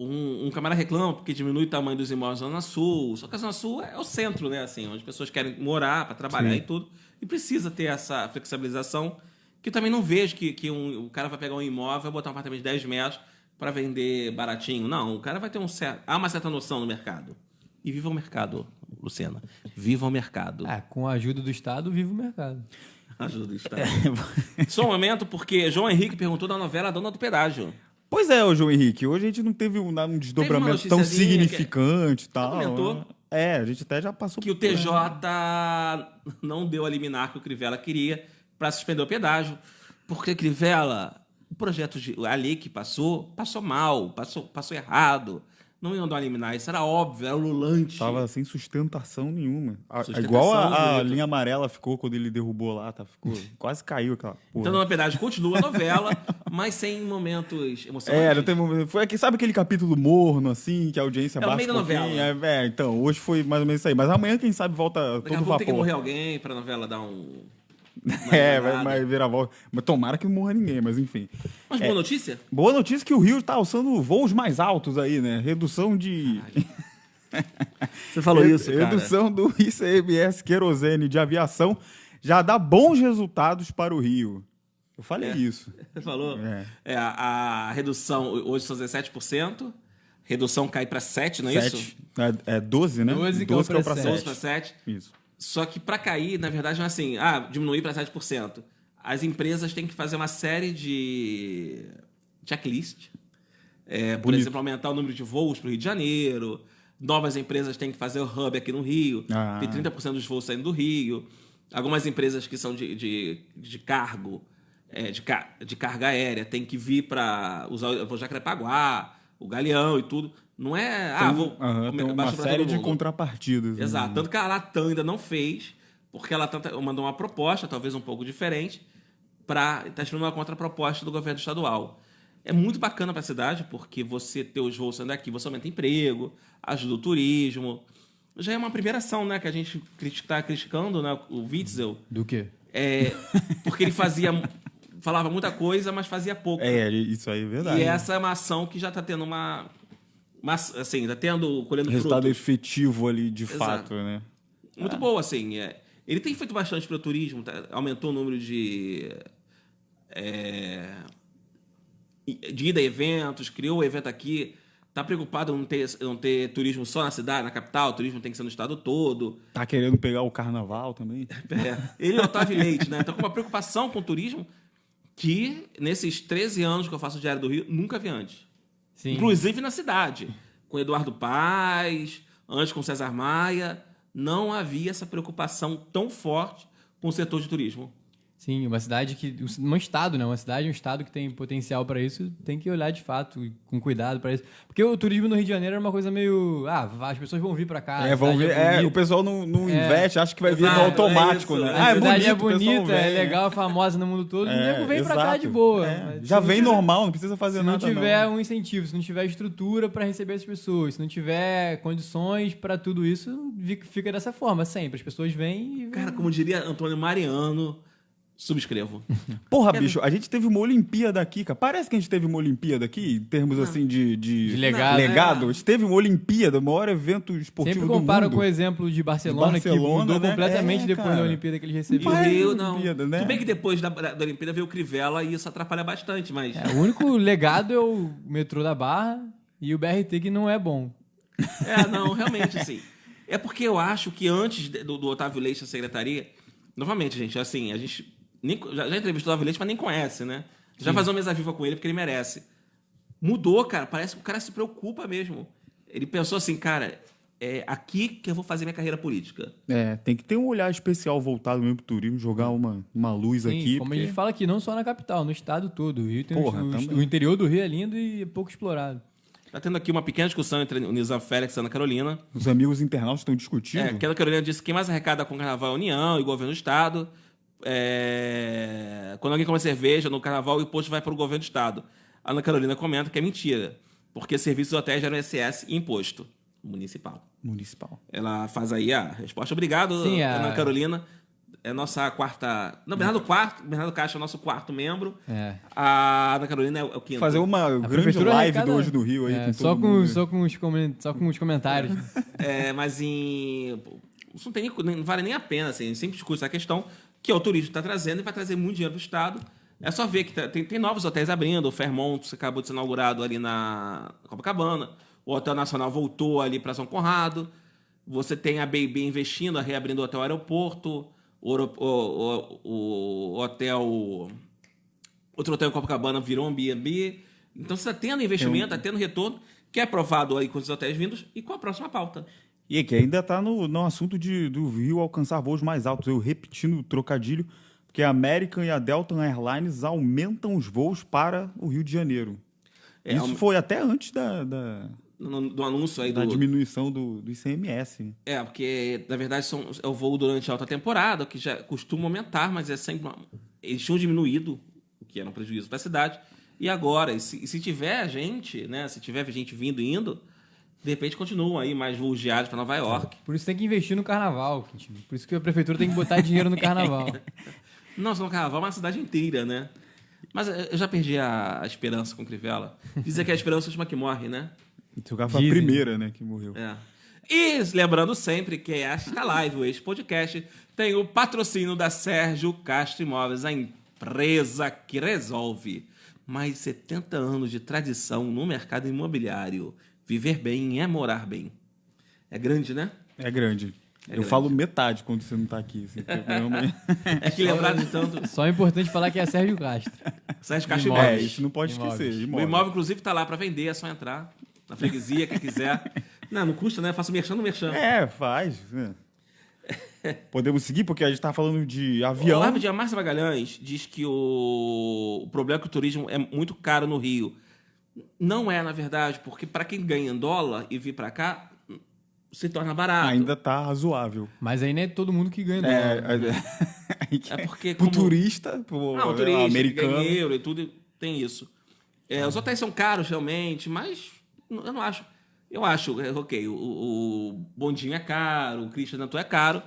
um camarada reclama porque diminui o tamanho dos imóveis na Zona Sul, só que a Zona Sul é o centro, né, assim, onde as pessoas querem morar para trabalhar e tudo, e precisa ter essa flexibilização, que eu também não vejo que o cara vai pegar um imóvel, botar um apartamento de 10 metros para vender baratinho. Não, o cara vai ter há uma certa noção no mercado. E viva o mercado, Luciana. Viva o mercado.
Com a ajuda do Estado, viva o mercado.
Ajuda do Estado. Só um momento, porque João Henrique perguntou da novela Dona do Pedágio.
Pois é, João Henrique. Hoje a gente não teve um desdobramento tão significante e tal.
Comentou.
A gente até já passou
que o TJ não deu a liminar que o Crivella queria para suspender o pedágio. Porque, Crivella, a lei que passou mal, passou errado. Não iam dar uma liminar, isso era óbvio, era ululante.
Tava sem sustentação nenhuma. Igual a linha amarela ficou quando ele derrubou lá, quase caiu aquela porra.
Então, na verdade, continua a novela, mas sem momentos emocionantes.
Não tem momento. Foi sabe aquele capítulo morno, assim, que a audiência baixa
meio da novela.
Então, hoje foi mais ou menos isso aí. Mas amanhã, quem sabe, volta
Daqui
todo vapor.
Tem que morrer alguém pra novela dar um...
vai virar volta. Mas tomara que não morra ninguém, mas enfim.
Mas boa notícia?
Boa notícia que o Rio está alçando voos mais altos aí, né? Redução de...
Você falou isso, cara.
Redução do ICMS querosene de aviação já dá bons resultados para o Rio. Eu falei isso.
Você falou? A redução hoje são 17%. Redução cai para 7%, não é
7.
isso?
12, né?
12 que é para
12 para 7.
Isso.
Só que para cair, na verdade, não é assim, diminuir para 7%. As empresas têm que fazer uma série de checklist. Por exemplo, aumentar o número de voos para o Rio de Janeiro. Novas empresas têm que fazer o hub aqui no Rio. Tem 30% dos voos saindo do Rio. Algumas empresas que são de cargo, de carga aérea, têm que vir para usar o Jacarepaguá, o Galeão e tudo. Não é,
tem uma
baixo pra
série
todo
de
mundo.
contrapartidas. né?
Exato. Tanto que a Latam ainda não fez, porque a Latam mandou uma proposta, talvez um pouco diferente, para estar esperando uma contraproposta do governo estadual. É muito bacana para a cidade, porque você ter os voos saindo daqui, você aumenta emprego, ajuda o turismo. Já é uma primeira ação, né, que a gente está criticando, né, o Witzel.
Do quê?
Porque ele falava muita coisa, mas fazia pouco.
Isso aí é verdade.
E essa é uma ação que já está tendo assim, está colhendo
Resultado
frutos.
efetivo ali, de
Exato.
fato, né?
Muito boa, assim. Ele tem feito bastante para o turismo, aumentou o número de ida a eventos, criou o evento aqui. Está preocupado em não ter turismo só na cidade, na capital, o turismo tem que ser no estado todo.
Tá querendo pegar o carnaval também?
Ele e o Otávio Leite, né? Então, com uma preocupação com o turismo que, nesses 13 anos que eu faço o Diário do Rio, nunca vi antes.
Sim.
Inclusive na cidade. Com Eduardo Paes, antes com César Maia, não havia essa preocupação tão forte com o setor de turismo.
Sim, uma cidade que... Um estado, né? Um estado que tem potencial para isso, tem que olhar de fato, com cuidado para isso. Porque o turismo no Rio de Janeiro é uma coisa meio... as pessoas vão vir para cá.
Vão ver. O pessoal não investe, acha que vai vir no
Exato,
automático,
é isso.
né?
A cidade é
o pessoal
bonita, é
vem,
legal, é famosa no mundo todo. O nego vem pra cá
exato.
de boa.
Já vem normal, não precisa fazer
Se não
nada.
tiver um incentivo, se não tiver estrutura para receber as pessoas, se não tiver condições para tudo isso, fica dessa forma sempre. As pessoas vêm e...
Cara, como diria Antônio Mariano, subscrevo.
Porra, bicho, a gente teve uma Olimpíada aqui, cara. Parece que a gente teve uma Olimpíada aqui, em termos assim de
legado.
legado. A gente teve uma Olimpíada, o maior evento esportivo
Sempre
do
compara
mundo.
com o exemplo de Barcelona, que mudou
né?
completamente depois
cara.
da Olimpíada que eles
E
receberam.
o
Mas
Rio, não.
Olimpíada, né?
Tudo bem que depois da Olimpíada veio o Crivella e isso atrapalha bastante, mas...
O único legado é o metrô da Barra e o BRT, que não é bom.
Não, realmente, assim. É porque eu acho que antes do Otávio Leite na secretaria, novamente, gente, assim, a gente já entrevistou o Otávio Leite, mas nem conhece, né? Já faz uma mesa viva com ele porque ele merece. Mudou, cara. Parece que o cara se preocupa mesmo. Ele pensou assim, cara, é aqui que eu vou fazer minha carreira política.
Tem que ter um olhar especial voltado mesmo pro turismo, jogar uma luz
Sim,
aqui.
como a gente fala aqui, não só na capital, no estado todo. O Rio tem
também.
o interior do Rio é lindo e pouco explorado.
Tá tendo aqui uma pequena discussão entre o Nizam Félix e a Ana Carolina.
Os amigos internautas estão discutindo.
Que a Ana Carolina disse que quem mais arrecada com o carnaval é a União e o governo do estado. Quando alguém come cerveja no carnaval, o imposto vai para o governo do estado. A Ana Carolina comenta que é mentira, porque serviços de hotéis geram ISS e imposto municipal. Ela faz aí a resposta. Obrigado,
Sim,
Ana Carolina. É nossa quarta... Não, Bernardo Caixa é o nosso quarto membro. A Ana Carolina é o quinto.
Fazer uma grande
prefeitura
live
arrecada-
do Hoje do Rio aí com
só
todo
com,
mundo.
só, com os comentários.
Mas isso não, não vale nem a pena, assim. A gente sempre discute essa questão que o turismo está trazendo e vai trazer muito dinheiro para o estado. É só ver que tem novos hotéis abrindo. O Fairmont acabou de ser inaugurado ali na Copacabana. O Hotel Nacional voltou ali para São Conrado. Você tem a B&B investindo, reabrindo o Hotel Aeroporto. O hotel... Outro hotel em Copacabana virou um B&B. Então você está tendo investimento, está tendo retorno, que é aprovado aí com os hotéis vindos e com a próxima pauta.
E que ainda está no assunto do Rio alcançar voos mais altos. Eu repetindo o trocadilho, porque a American e a Delta Airlines aumentam os voos para o Rio de Janeiro. Isso foi até antes
do anúncio aí
da diminuição do ICMS.
Porque, na verdade, é o voo durante a alta temporada, que já costuma aumentar, mas é sempre... Eles tinham diminuído, o que era um prejuízo para a cidade. E agora, se tiver gente, né? Se tiver gente vindo e indo, de repente continuam aí mais voos diários para Nova York.
Por isso tem que investir no carnaval. Por isso que a prefeitura tem que botar dinheiro no carnaval.
Nossa, no carnaval é uma cidade inteira, né? Mas eu já perdi a esperança com o Crivella. Dizem que a esperança é a última que morre, né?
Seu cara foi a primeira, né, que morreu.
E lembrando sempre que esta live, este podcast, tem o patrocínio da Sérgio Castro Imóveis, a empresa que resolve. Mais de 70 anos de tradição no mercado imobiliário. Viver bem é morar bem. É grande, né?
É grande. Eu falo metade quando você não está aqui. Assim,
é que lembrar de tanto...
Só é importante falar que é Sérgio Castro.
Sérgio Castro Imóveis.
Isso não pode esquecer.
O imóvel, inclusive, está lá para vender, é só entrar na freguesia, quem quiser. Não custa, né? Faço merchan no merchan.
Faz. Podemos seguir, porque a gente está falando de avião.
A Márcia Magalhães diz que o problema é que o turismo é muito caro no Rio. Não é, na verdade, porque para quem ganha em dólar e vir para cá, se torna barato.
Ainda tá razoável.
Mas aí não é todo mundo que ganha dólar.
É porque
pro
como...
turista, pro
Não, o turista,
americano.
ganha euro e tudo, tem isso. Os hotéis são caros, realmente, mas eu não acho. Eu acho, ok, o bondinho é caro, o Cristo Redentor é caro.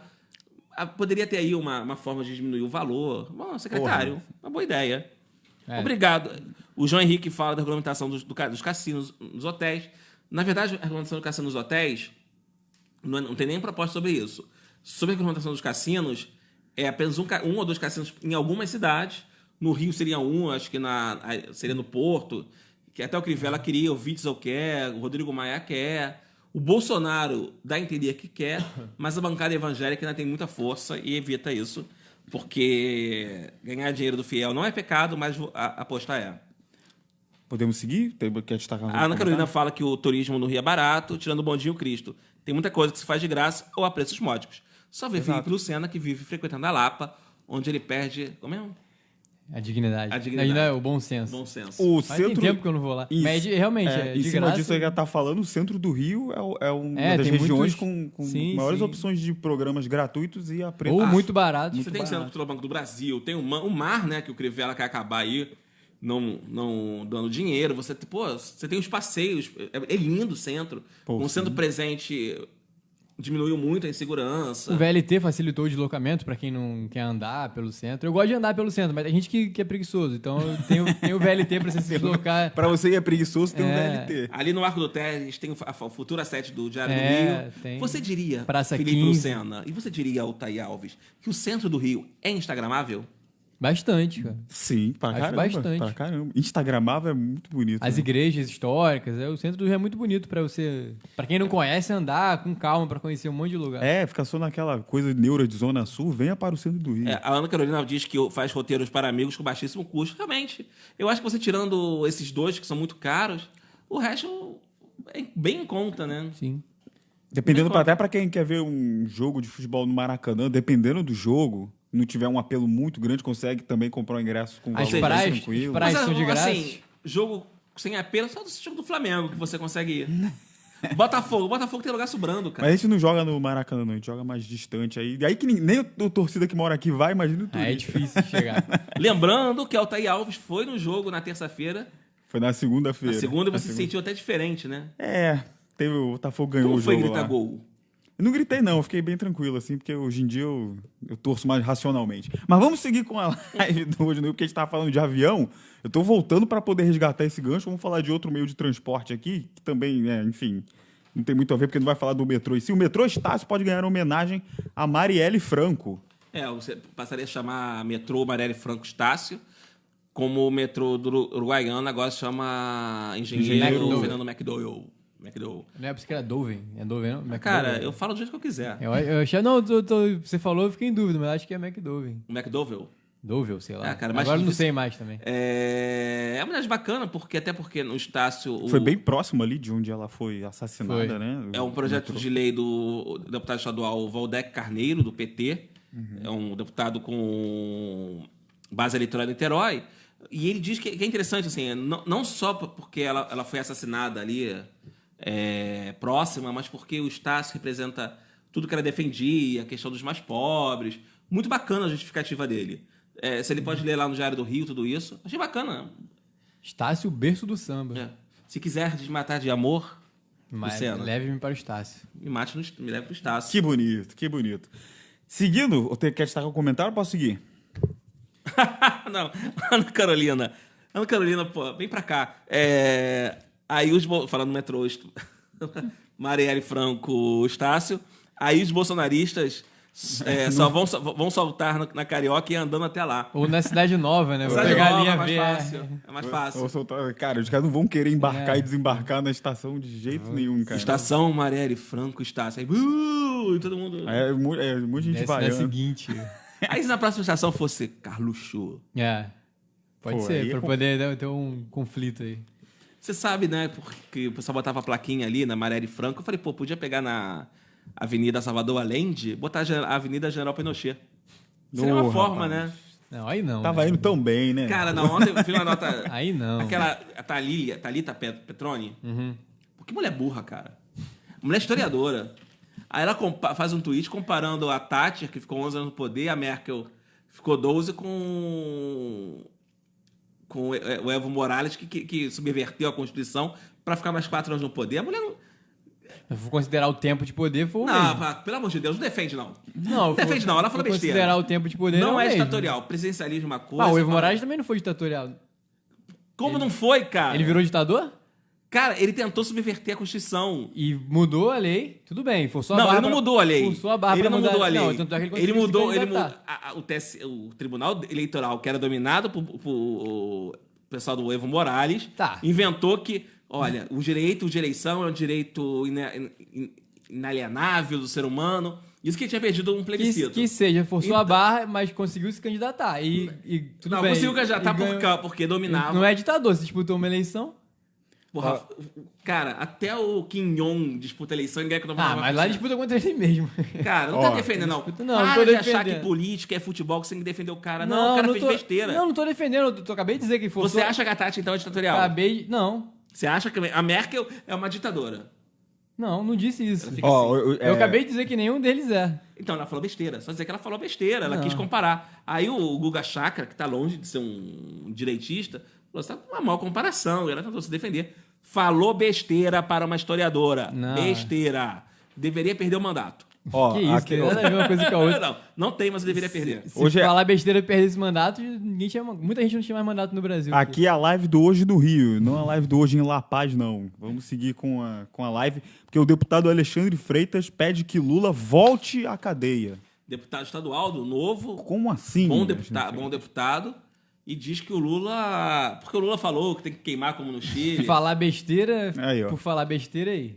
Poderia ter aí uma forma de diminuir o valor. Bom, secretário, uma boa ideia. Obrigado. O João Henrique fala da regulamentação dos cassinos nos hotéis. Na verdade, a regulamentação do cassino nos hotéis não tem nem proposta sobre isso. Sobre a regulamentação dos cassinos, é apenas um ou dois cassinos em algumas cidades. No Rio seria acho que seria no Porto, que até o Crivella queria, o Witzel quer, o Rodrigo Maia quer, o Bolsonaro dá a entender que quer, mas a bancada evangélica ainda tem muita força e evita isso, porque ganhar dinheiro do fiel não é pecado, mas apostar é.
Podemos seguir? Quer destacar
A Ana Carolina fala que o turismo no Rio é barato, tirando o bondinho e o Cristo. Tem muita coisa que se faz de graça ou a preços módicos. Só vê Felipe Lucena, que vive frequentando a Lapa, onde ele perde... Como é?
A dignidade.
A dignidade.
Ainda é o bom senso.
Bom senso.
O
Mas
centro...
tem tempo que eu não vou lá. Mas realmente,
em
de
cima
graça.
disso aí que ela tá falando, o centro do Rio é uma das
tem
regiões
muitos-
com
Sim,
maiores
sim.
opções de programas gratuitos e a preço.
Ou muito barato.
Você tem Centro Cultural Banco do Brasil, tem o mar, né, que o Crivella quer acabar aí, não dando dinheiro. Você tem os passeios, é lindo o centro. Um centro presente diminuiu muito a insegurança.
O VLT facilitou o deslocamento para quem não quer andar pelo centro. Eu gosto de andar pelo centro, mas tem gente que é preguiçoso. Então tem o VLT para você se deslocar.
Pra você que é preguiçoso, tem um VLT.
Ali no Arco do Teles tem a futura sede do Diário do Rio.
Tem.
Você diria,
Praça
Felipe
15.
Lucena, e você diria, Altair Alves, que o centro do Rio é instagramável?
Bastante, cara.
Sim, pra
Acho
caramba.
bastante.
Pra caramba. Instagramável é muito bonito.
As
né?
igrejas históricas, o centro do Rio é muito bonito para você, para quem não conhece, andar com calma para conhecer um monte de lugar.
Fica só naquela coisa neura de Zona Sul, venha para o centro do Rio.
A Ana Carolina diz que faz roteiros para amigos com baixíssimo custo. Realmente, eu acho que você tirando esses dois que são muito caros, o resto é bem em conta, né?
Sim.
Dependendo, até pra quem quer ver um jogo de futebol no Maracanã, dependendo do jogo, não tiver um apelo muito grande, consegue também comprar um ingresso com valor bem
praias-
tranquilo.
as praias-
Mas,
são de graça?
assim, jogo sem apelo, só do jogo do Flamengo que você consegue ir. Botafogo tem lugar sobrando, cara.
Mas a gente não joga no Maracanã, não, a gente joga mais distante aí. Aí que nem a torcida que mora aqui vai, imagina o turista.
É difícil de chegar.
Lembrando que Altair Alves foi no jogo na terça-feira.
Foi na segunda-feira.
Na segunda você se sentiu até diferente, né?
Teve o Botafogo ganhou
Como
o
foi
jogo
gritar
lá.
gol?
Eu não gritei, não. Eu fiquei bem tranquilo, assim, porque hoje em dia eu torço mais racionalmente. Mas vamos seguir com a live do hoje, porque a gente tava falando de avião. Eu tô voltando para poder resgatar esse gancho. Vamos falar de outro meio de transporte aqui, que também, enfim, não tem muito a ver, porque não vai falar do metrô. E sim, o metrô Estácio pode ganhar homenagem a Marielle Franco.
Você passaria a chamar metrô Marielle Franco Estácio, como o metrô do Uruguaiana agora se chama Engenheiro Fernando McDowell.
Não é porque que era Doven. É Doven, não?
Cara, eu falo do jeito que eu quiser.
Eu achei... Não, você falou, eu fiquei em dúvida, mas acho que é McDoven.
McDowell.
Dovel, sei lá.
Cara, mas
agora eu não
difícil.
sei mais também.
É uma homenagem bacana, até porque no Estácio...
Foi bem próximo ali de onde ela foi assassinada,
Foi.
né?
É um projeto de lei do deputado estadual Valdec Carneiro, do PT. É um deputado com base eleitoral em Niterói. E ele diz que é interessante, assim, não só porque ela foi assassinada ali próxima, mas porque o Estácio representa tudo que ela defendia, a questão dos mais pobres. Muito bacana a justificativa dele. Se ele pode ler lá no Diário do Rio, tudo isso. Achei bacana.
Estácio, o berço do samba.
Se quiser desmatar de amor,
Mas
Lucena,
leve-me para o Estácio.
me leve pro Estácio.
Que bonito, que bonito. Seguindo, quer destacar o comentário ou posso seguir?
Não, Ana Carolina, pô, vem pra cá. Aí falando do metrô, Marielle Franco Estácio, aí os bolsonaristas só vão soltar na Carioca e andando até lá.
Ou na Cidade Nova, né? Vou
Cidade
pegar a
Nova
linha
é mais
V.
fácil. É mais fácil.
Cara, os caras não vão querer embarcar e desembarcar na estação de jeito nenhum, cara.
Estação Marielle Franco Estácio. Aí, e todo mundo...
É muita gente
Desce na
vaiando.
seguinte.
Aí se na próxima estação fosse Carluxo.
Pode
Pô,
ser,
aí é
pra poder ter um conflito aí.
Você sabe, né? Porque o pessoal botava a plaquinha ali na Marielle Franco. Eu falei, podia pegar na Avenida Salvador Allende, botar a Avenida General Pinochet. Seria uma forma,
rapaz.
né?
Não, aí não.
Tava
né?
indo tão bem, né?
Cara, não, ontem eu fiz uma nota...
Aí não.
Aquela a Thalita Petroni. Pô, que mulher burra, cara. Mulher historiadora. Aí ela faz um tweet comparando a Thatcher, que ficou 11 anos no poder, e a Merkel ficou 12 com o Evo Morales, que subverteu a Constituição para ficar mais 4 anos no poder. A mulher não...
Se for considerar o tempo de poder, foi o
Não,
mesmo.
pelo amor de Deus, não defende, não.
Não,
defende, não. Ela falou besteira.
considerar o tempo de poder,
Não é
mesmo.
ditatorial. Presidencialismo é uma coisa...
Ah, o Evo Morales também não foi ditatorial.
Como não foi, cara?
Ele virou ditador?
Cara, ele tentou subverter a Constituição.
E mudou a lei, tudo bem, forçou a barra.
Não, ele não mudou a lei.
Forçou a barra
Ele
pra
não
mudar
mudou a lei.
Não, tanto é que
Ele mudou,
conseguiu se candidatar.
o Tribunal Eleitoral, que era dominado por pessoal do Evo Morales,
Tá.
inventou que, olha, o direito de eleição é um direito inalienável do ser humano. Isso que ele tinha perdido um plebiscito.
Que seja, forçou
Então-
a barra, mas conseguiu se candidatar. E tudo
Não,
bem.
conseguiu candidatar
E ganhou.
porque dominava.
Não é ditador, se disputou uma eleição.
Porra, cara, até o Kim Jong disputa a eleição e ganha com o
Ah, mas lá disputa contra ele mesmo.
Cara, não
Ó,
tá defendendo, não.
não
Para
tô
de achar
defendendo.
que política é futebol, que você tem que defender o cara. Não, o cara fez
tô,
besteira.
Não tô defendendo. Eu acabei de dizer que forçou.
Você acha que a Tati, então, é ditatorial?
Não.
Você acha que a Merkel é uma ditadora?
Não disse isso.
Fica
Ó,
assim.
Eu acabei de dizer que nenhum deles é.
Então, ela falou besteira. Só dizer que ela falou besteira. Ela
Não.
quis comparar. Aí o Guga Chakra, que tá longe de ser um direitista, falou, você tá com uma mal comparação. E ela tentou se defender. Falou besteira para uma historiadora.
Não.
Besteira. Deveria perder o mandato.
Ó,
Que isso,
aqui,
tem nada a ver uma coisa com a outra.
Não tem, mas deveria perder.
Se
Hoje é-
falar besteira e perder esse mandato, muita gente não tinha mais mandato no Brasil.
aqui é a live do Hoje do Rio, não a live do Hoje em La Paz, não. Vamos seguir com a live, porque o deputado Alexandre Freitas pede que Lula volte à cadeia.
Deputado estadual do Novo,
Como assim?
bom
Alexandre
deputado, e diz que o Lula... Porque o Lula falou que tem que queimar como no Chile.
Falar besteira,
Aí, ó.
por falar besteira aí.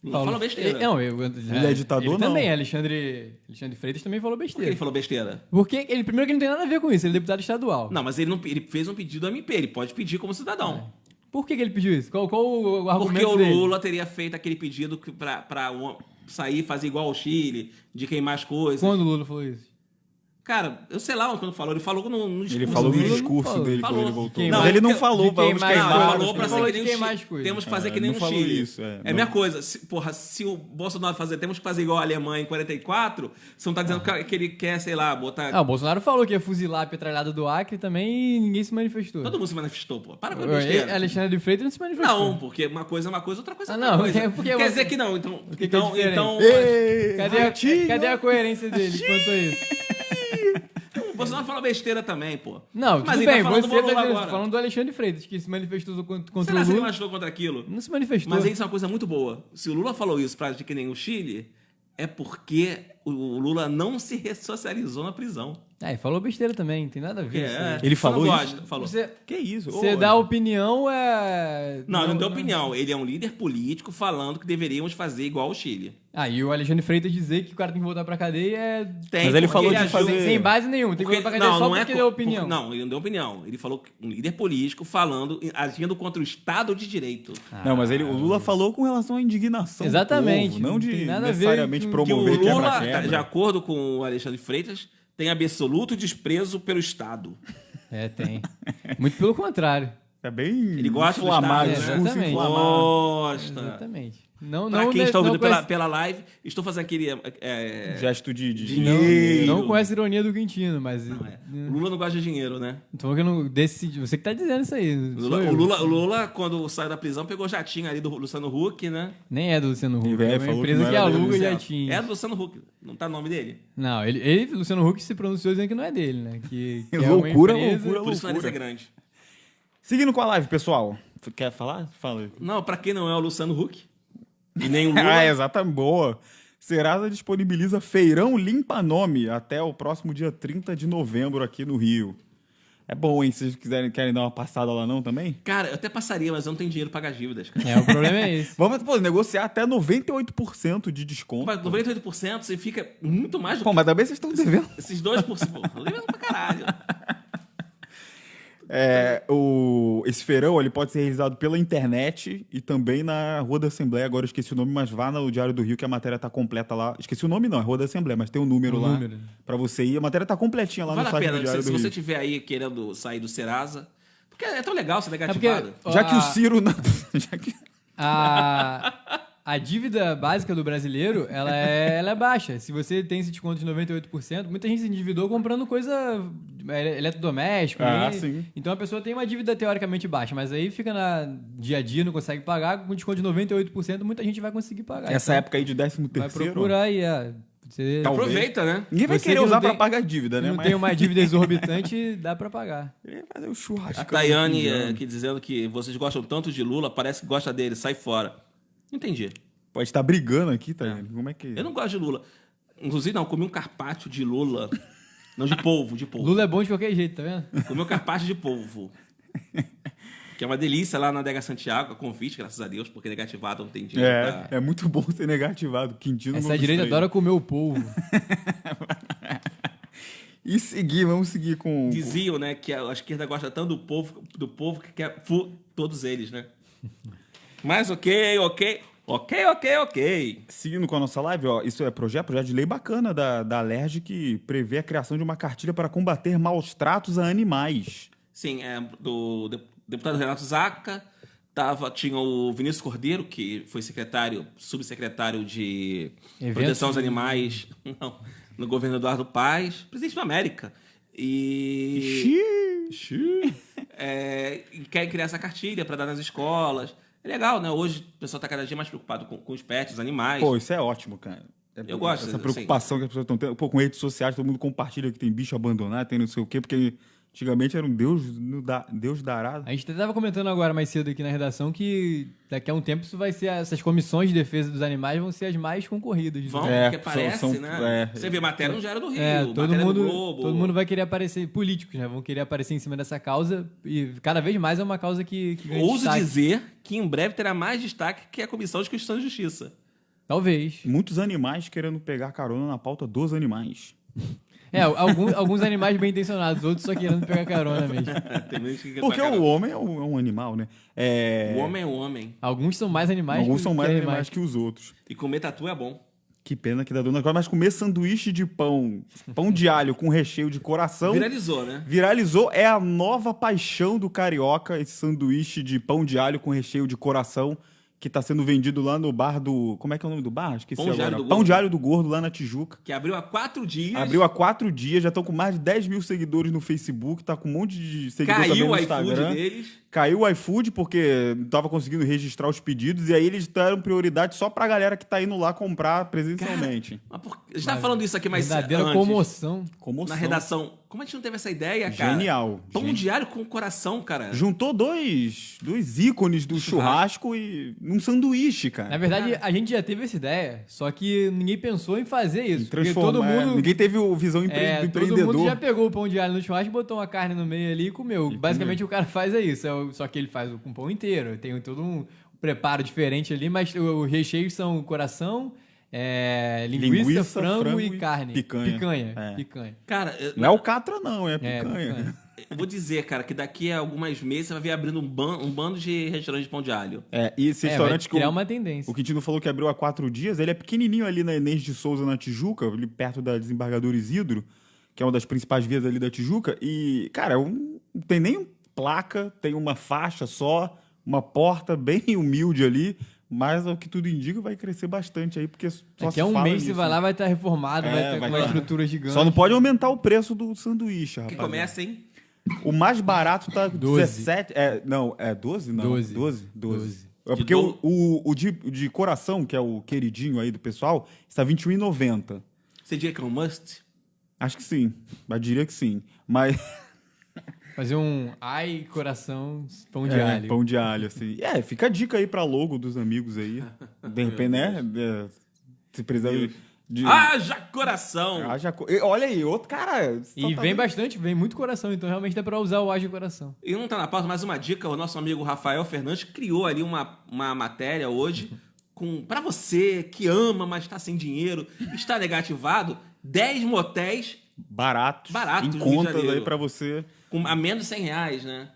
Lula falou besteira.
Ele é ditador,
ele
não?
também, Alexandre Freitas também falou
Por que
besteira.
ele falou besteira?
Porque ele, primeiro que ele não tem nada a ver com isso, ele é deputado estadual.
Não, mas ele fez um pedido ao MP, ele pode pedir como cidadão.
Por que ele pediu isso? Qual o
Porque
argumento
o
dele?
Lula teria feito aquele pedido pra sair e fazer igual ao Chile, de queimar as coisas.
Quando o Lula falou isso?
Cara, eu sei lá quando falou. Ele falou no discurso
Ele falou no
dele.
Lula não
discurso
falou.
dele
Falou.
quando ele voltou.
Queimar-
Mas ele não
de
falou, vamos
queimar
queimar.
Não, ele
as
falou
coisas.
pra
Ele
ser
falou
que
de
nem o
queimar
Chile.
as coisas.
Temos que fazer
É,
que nem
não
o
falou
Chile.
isso,
É
não.
a minha coisa. Se o Bolsonaro fazer, temos que fazer igual a Alemanha em 44, você não tá dizendo que ele quer, sei lá, botar...
Ah, o Bolsonaro falou que ia fuzilar a petralhada do Acre também e ninguém se manifestou.
Todo mundo se manifestou, pô. Para com a
O
besteira.
Alexandre Freitas não se manifestou.
Não, porque uma coisa é uma coisa, outra coisa é
Ah,
outra
não,
coisa.
porque
Quer
você-
dizer que não, então...
que é diferente?
então
Ei,
Cadê a coerência dele quanto a isso?
o Bolsonaro fala besteira também, pô.
Não,
Mas
tudo
ele
bem,
tá falando
você
do
tá
Lula
dizendo,
agora.
tô falando do Alexandre Freitas, que se manifestou contra
Será
o
que ele
Lula.
manifestou contra aquilo?
Não se manifestou.
Mas isso é uma coisa muito boa. Se o Lula falou isso pra de que nem o Chile, é porque o Lula não se ressocializou na prisão.
Ah, ele falou besteira também, não tem nada a ver. isso aí.
Ele
você não
falou
gosta,
isso?
Falou.
Você,
Que isso?
você
Ô,
dá opinião é...
Não, ele não deu opinião. Ele é um líder político falando que deveríamos fazer igual o Chile.
Ah, e o Alexandre Freitas dizer que o cara tem que voltar pra cadeia é...
Tem,
Mas ele
porque
falou de
ajuda-
fazer-
Sem base nenhuma, tem que
porque-
voltar pra cadeia só porque
é
deu opinião.
Não, ele não deu opinião. Ele falou que um líder político falando, agindo contra o Estado de Direito.
Não, mas o Lula falou com relação à indignação
Exatamente,
do povo, não
não
de
tem nada a ver
necessariamente
com-
Que o
promover
Lula,
quebra-quebra.
de acordo com o Alexandre Freitas, tem absoluto desprezo pelo Estado.
É, tem. Muito pelo contrário.
É bem
Ele gosta do
inflamado,
Estado, né?
discurso
Exatamente.
inflamado.
Gosta.
Exatamente. Não,
Pra
não,
quem está
não
ouvindo
com essa-
pela live, estou fazendo aquele...
Gesto de
Dinheiro.
Não com essa ironia do Quintino, mas...
Não é. O Lula não gosta de dinheiro, né?
Tô falando que eu não decidi. Você que tá dizendo isso aí. não sou eu.
O Lula, quando saiu da prisão, pegou o jatinho ali do Luciano Huck, né?
Nem é do Luciano Huck.
E
É uma
falou que
empresa
não
que
era
aluga
dele,
jatinho.
É do Luciano Huck. Não tá o nome dele?
Não, ele, Luciano Huck, se pronunciou dizendo que não é dele, né? Que é uma
Loucura,
empresa-
loucura.
Por isso o nariz é grande.
Seguindo com a live, pessoal. Tu quer falar? Fala.
Não, pra quem não é o Luciano Huck e nem o Lula...
Ah, exatamente. Boa. Serasa disponibiliza Feirão Limpa Nome até o próximo dia 30 de novembro aqui no Rio. É bom, hein? Se vocês querem dar uma passada lá não também?
Cara, eu até passaria, mas eu não tenho dinheiro pra pagar as dívidas, cara.
É, o problema é esse.
Vamos negociar até 98% de desconto.
Mas 98% você fica muito mais do
Pô,
que
mas também vocês estão devendo.
esses 2%. Pô, levando pra caralho.
Esse feirão ele pode ser realizado pela internet e também na Rua da Assembleia. Agora eu esqueci o nome, mas vá no Diário do Rio que a matéria tá completa lá. Esqueci o nome não, é Rua da Assembleia, mas tem um número lá pra você ir. A matéria tá completinha lá
Vale
no
a
site
pena,
do Diário
se
do Rio.
você estiver aí querendo sair do Serasa. Porque é tão legal ser negativado.
Já que o Ciro... já que...
A dívida básica do brasileiro, ela é baixa. Se você tem esse desconto de 98%, muita gente se endividou comprando coisa eletrodoméstico.
Sim.
Então a pessoa tem uma dívida teoricamente baixa, mas aí fica dia a dia, não consegue pagar. Com desconto de 98%, muita gente vai conseguir pagar.
Essa
Então,
época aí de 13º...
vai procurar aí. Você
Talvez.
Aproveita, né?
Ninguém vai
Você
querer
que não
usar
tem-
pra pagar dívida, né?
não tem uma dívida exorbitante, dá pra pagar.
Ele vai fazer o churrasco.
A Tayane aqui dizendo que vocês gostam tanto de Lula, parece que gosta dele, sai fora. Entendi.
Pode estar brigando aqui, Tayane. Como é que...
Eu não gosto de Lula. Inclusive, não, comi um carpaccio de Lula. Não, de polvo, de polvo.
Lula é bom de qualquer jeito, tá vendo?
Comi um carpaccio de polvo. Que é uma delícia lá na Adega Santiago, a convite, graças a Deus, porque negativado não tem dinheiro pra...
É muito bom ser negativado. Quintino
Essa
não
direita
gostei.
adora comer o polvo.
E vamos seguir com...
Diziam, né, que a esquerda gosta tanto do povo que quer todos eles, né? Mas ok.
Seguindo com a nossa live, ó, isso é projeto de lei bacana da Alerj que prevê a criação de uma cartilha para combater maus tratos a animais.
Sim, do deputado Renato Zaca, tinha o Vinícius Cordeiro, que foi subsecretário de proteção aos animais no governo Eduardo Paes, presidente da América. E quer criar essa cartilha para dar nas escolas. É legal, né? Hoje o pessoal está cada dia mais preocupado com os pets, os animais.
Pô, isso é ótimo, cara.
Eu gosto,
Essa
assim.
preocupação que as pessoas estão tendo. Pô, com redes sociais, todo mundo compartilha que tem bicho abandonado, tem não sei o quê, porque antigamente era um Deus dará.
A gente até estava comentando agora mais cedo aqui na redação que daqui a um tempo isso vai ser essas comissões de defesa dos animais vão ser as mais concorridas.
Vão,
né?
porque parece, né? Você vê matéria no Diário do Rio,
todo
matéria
mundo,
do Globo.
todo mundo vai querer aparecer, políticos, né? Vão querer aparecer em cima dessa causa e cada vez mais é uma causa que ganha
Ouso
destaque.
dizer que em breve terá mais destaque que a Comissão de Constituição e Justiça.
Talvez.
Muitos animais querendo pegar carona na pauta dos animais.
Alguns animais bem intencionados, outros só querendo pegar carona mesmo.
Tem gente que quer
Porque
pra
o
caramba.
homem é um animal, né?
O homem é o homem.
Alguns são mais animais
Alguns
que
são mais
que
animais que os outros.
E comer tatu é bom.
Que pena que dá dona agora, mas comer sanduíche de pão de alho com recheio de coração,
Viralizou, né?
viralizou, é a nova paixão do carioca, esse sanduíche de pão de alho com recheio de coração, que tá sendo vendido lá no bar do... Como é que é o nome do bar? Esqueci
Pão de
agora.
Alho do
Pão
Gordo.
de Alho do Gordo, lá na Tijuca.
Que abriu há 4 dias.
Abriu há 4 dias, já estão com mais de 10 mil seguidores no Facebook, tá com um monte de seguidores também
Caiu
no
o iFood
Instagram.
deles.
Caiu o iFood porque não tava conseguindo registrar os pedidos e aí eles deram prioridade só pra galera que tá indo lá comprar presencialmente.
Mas a gente tava falando isso aqui mais
verdadeira
antes.
comoção.
Comoção.
Na redação. Como a gente não teve essa ideia, cara?
Genial.
Pão de alho com coração, cara.
Juntou dois ícones do churrasco e num sanduíche,
Na
cara.
verdade, a gente já teve essa ideia, só que ninguém pensou em fazer isso.
E
Porque
transformar.
todo mundo,
Ninguém teve a visão do
todo
empreendedor.
mundo já pegou o pão de alho no churrasco, botou uma carne no meio ali e comeu. Basicamente o cara faz isso, só que ele faz com pão inteiro. Tem todo um preparo diferente ali, mas os recheios são coração, linguiça, frango e carne.
picanha.
Picanha.
Cara,
Não é o Catra, não, é picanha.
picanha.
eu vou dizer, cara, que daqui a algumas meses você vai ver abrindo um bando de restaurantes de pão de alho.
E esse
Vai
restaurante que
criar uma tendência.
o Quintino falou que abriu há 4 dias, ele é pequenininho ali na Inês de Souza, na Tijuca, ali perto da Desembargador Isidro, que é uma das principais vias ali da Tijuca. E, cara, não tem nem placa, tem uma faixa só, uma porta bem humilde ali, mas ao que tudo indica vai crescer bastante aí, porque só
Daqui
se
a um
fala
mês você
nisso.
vai lá, vai estar reformado, vai ter
vai
uma
tá.
estrutura gigante.
Só não pode aumentar o preço do sanduíche, rapaz.
Que começa, hein?
O mais barato tá
12.
17. Não, é 12? Não.
12.
12. É porque
De
o de coração, que é o queridinho aí do pessoal, está R$ 21,90.
Você diria que é um must?
Acho que sim. Eu diria que sim. Mas.
Fazer um coração, pão de alho.
Pão de alho, assim. Fica a dica aí pra logo dos amigos aí. De repente, né? Se precisar de.
Haja coração!
Olha aí, outro cara.
E vem bastante, vem muito coração, então realmente dá pra usar o de coração.
E não tá na pauta, mas uma dica, o nosso amigo Rafael Fernandes criou ali uma matéria hoje para você que ama, mas está sem dinheiro, está negativado, 10 motéis
baratos,
Baratos
em
no Rio de
contas aí
Janeiro.
pra você.
Com a menos de R$100, né?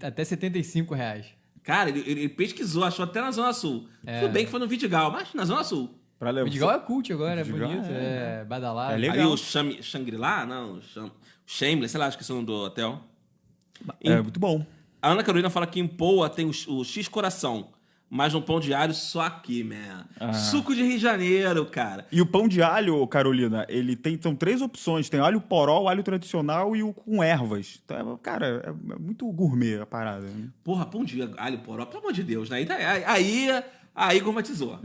Até R$75.
Cara, ele pesquisou, achou até na Zona Sul. Tudo bem que foi no Vidigal, mas na Zona Sul.
Pra
O
levar.
Vidigal é cult agora, é
Vidigal
bonito, é badalado.
É legal.
Ali o Shangri-La, não, Shameless, sei lá, acho que é o nome do hotel.
É muito bom.
A Ana Carolina fala que em Poa tem o X Coração, mas no Pão de Alho só aqui, man. Suco de Rio de Janeiro, cara.
E o pão de alho, Carolina, ele são 3 opções. Tem alho poró, o alho tradicional e o com ervas. Então, cara, é muito gourmet a parada. Né?
Porra, Pão de Alho Poró, pelo amor de Deus, né? Aí gourmetizou.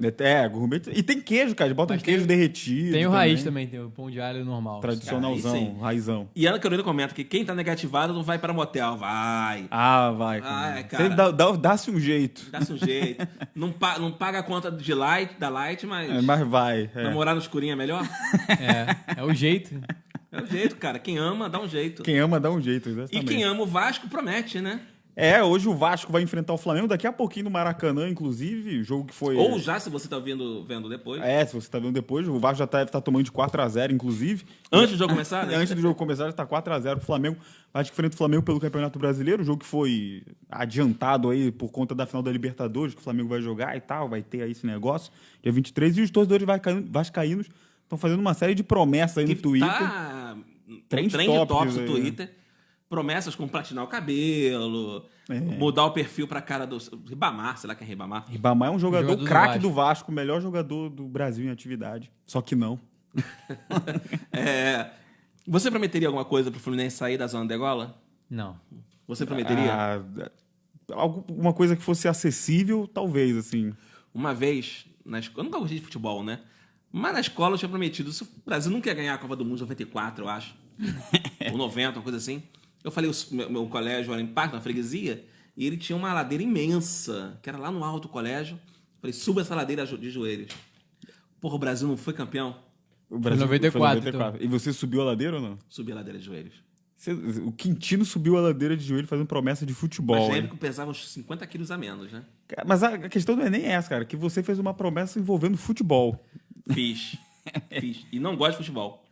Gourmet. E tem queijo, cara. Bota um queijo derretido.
Tem o raiz também, tem o pão de alho normal.
Tradicionalzão,
Aí sim.
raizão.
E a Ana Carolina comenta que quem tá negativado não vai para motel. Vai.
Ah, vai.
Ai,
Você
cara.
dá-se um jeito.
Dá-se um jeito. Não paga a conta da Light, mas
Mas vai.
namorar no escurinho é melhor?
É o jeito.
É o jeito, cara. Quem ama, dá um jeito.
Quem ama dá um jeito,
E
exatamente.
quem ama o Vasco promete, né?
Hoje o Vasco vai enfrentar o Flamengo, daqui a pouquinho no Maracanã, inclusive, jogo que foi...
Ou já, se você tá vendo depois.
Se você tá vendo depois, o Vasco já deve estar tomando de 4-0, inclusive.
Antes do jogo começar, né?
Antes do jogo começar, já tá 4-0 pro Flamengo. Acho que enfrenta o Flamengo pelo Campeonato Brasileiro, jogo que foi adiantado aí por conta da final da Libertadores, que o Flamengo vai jogar e tal, vai ter aí esse negócio, dia 23. E os torcedores vascaínos estão fazendo uma série de promessas aí no Twitter.
Tá
Trend
trend
topics
tops no
aí,
Twitter. Promessas como platinar o cabelo, mudar o perfil pra cara do Ribamar, sei lá quem é Ribamar.
Ribamar é um jogador
Jogador do
craque
Vasco.
do Vasco, o melhor jogador do Brasil em atividade. Só que não.
Você prometeria alguma coisa pro Fluminense sair da zona de degola?
Não.
Você prometeria?
Alguma coisa que fosse acessível, talvez, assim.
Uma vez, eu nunca gostei de futebol, né? Mas na escola eu tinha prometido, se o Brasil não quer ganhar a Copa do Mundo de 94, eu acho, ou 90, uma coisa assim. Eu falei, meu colégio era em Parque, na freguesia, e ele tinha uma ladeira imensa, que era lá no alto do colégio. Eu falei, suba essa ladeira de joelhos. Porra, o Brasil não foi campeão?
O Brasil
Foi 94, então.
E você subiu a ladeira ou não?
Subi a ladeira de joelhos.
O Quintino subiu a ladeira de joelho fazendo promessa de futebol.
Mas
hein?
lembro que eu pesava uns 50 quilos a menos, né?
Mas a questão não é nem essa, cara. Que você fez uma promessa envolvendo futebol.
Fiz. E não gosto de futebol.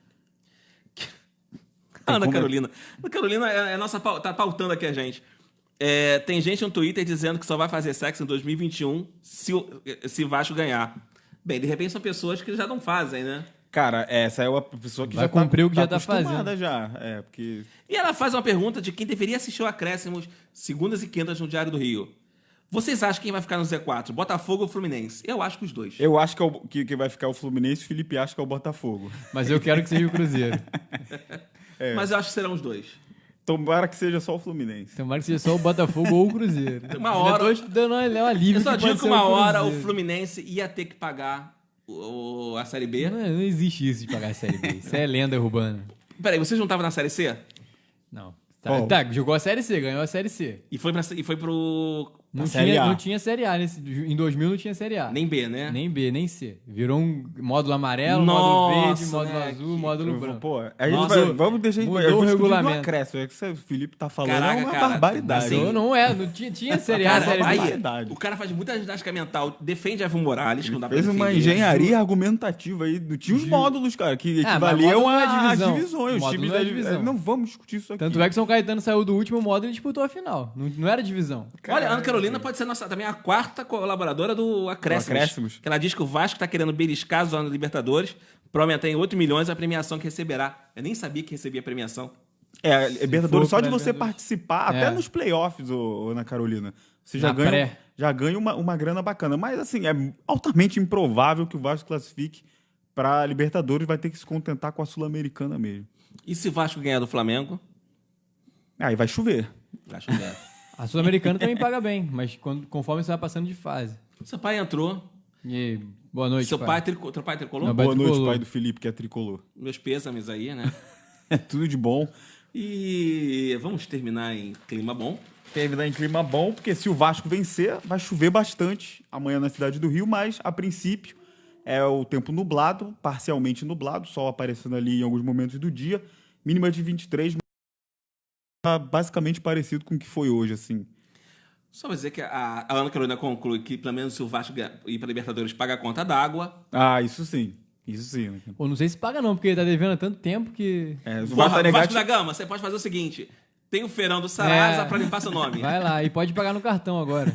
Ana Carolina. Ana Carolina é nossa, tá pautando aqui a gente. Tem gente no Twitter dizendo que só vai fazer sexo em 2021 se Vasco ganhar. Bem, de repente são pessoas que já não fazem, né?
Cara, essa é uma pessoa que
Vai
já
cumprir o que já tá
acostumada
fazendo.
já. Porque...
E ela faz uma pergunta de quem deveria assistir o Acréscimos segundas e quintas no Diário do Rio. Vocês acham quem vai ficar no Z4? Botafogo ou Fluminense? Eu acho que os dois.
Eu acho que vai ficar o Fluminense, o Felipe acha que é o Botafogo.
Mas eu quero que seja o Cruzeiro.
Mas eu acho que serão os dois.
Tomara que seja só o Fluminense.
Tomara que seja só o Botafogo ou o Cruzeiro.
Uma hora-
Eu tô dando um alívio.
Eu só
que
digo
pode
que
ser
uma hora o
Cruzeiro.
Fluminense ia ter que pagar a Série B.
Não existe isso de pagar a Série B. Isso é lenda urbana.
Peraí, vocês não estavam na Série C?
Não.
Qual?
Tá, jogou a Série C, ganhou a Série C.
E foi pro...
Não
Série A.
tinha Série A. Em 2000 não tinha Série A.
Nem B, né?
Nem B, nem C. Virou um módulo amarelo,
Nossa,
módulo verde, módulo
né?
azul, módulo branco.
Pô, a gente
Nossa,
vamos deixar
mudou
eu vou
o
discutir
regulamento.
do acréscimo. É que o Felipe tá falando
Caraca,
é uma
cara,
barbaridade.
assim,
Não tinha Série A,
Cara,
Série B.
aí,
barbaridade.
o cara faz muita ginástica mental, defende Evo Morales, que não dá pra
Fez uma
defender.
engenharia argumentativa aí. Tinha os módulos, cara, que
mas
equivaliam
módulo não é
a
divisão.
divisões. Os
Módulo
times
não é
da
divisão.
Não vamos discutir isso aqui.
Tanto é que São Caetano saiu do último módulo e disputou a final. Não era divisão.
Olha, a Ana Carolina pode ser também a quarta colaboradora do Acréscimos.
Acréscimos.
Que ela diz que o Vasco tá querendo beliscar a zona da Libertadores para aumentar em 8 milhões a premiação que receberá. Eu nem sabia que recebia premiação.
Libertadores,
for
só de
pra
você
Libertadores.
participar, até nos playoffs, Ana Carolina, você já
Na pré.
ganha uma grana bacana. Mas, assim, é altamente improvável que o Vasco classifique para Libertadores, vai ter que se contentar com a Sul-Americana mesmo.
E se o Vasco ganhar do Flamengo?
Aí vai chover.
Acho que é.
A Sul-Americana também paga bem, mas conforme você vai passando de fase.
Seu pai entrou.
E boa noite,
Teu pai tricolor?
Não,
Boa
tricolor.
noite, pai do Felipe, que é tricolor.
Meus pêsames aí, né?
Tudo de bom.
E vamos terminar em clima bom.
Terminar em clima bom, porque se o Vasco vencer, vai chover bastante amanhã na cidade do Rio, mas, a princípio, é o tempo nublado, parcialmente nublado, sol aparecendo ali em alguns momentos do dia, mínima de 23, basicamente parecido com o que foi hoje, assim.
Só vou dizer que a Ana Carolina conclui que, pelo menos, se o Vasco ir para Libertadores, paga a conta d'água.
Ah, isso sim. Isso sim, né?
Pô, não sei se paga não, porque ele tá devendo há tanto tempo que...
O
Porra,
Vasco
Vasco da Gama, você pode fazer o seguinte: tem o feirão do Serasa pra limpar seu nome.
Vai lá, e pode pagar no cartão agora.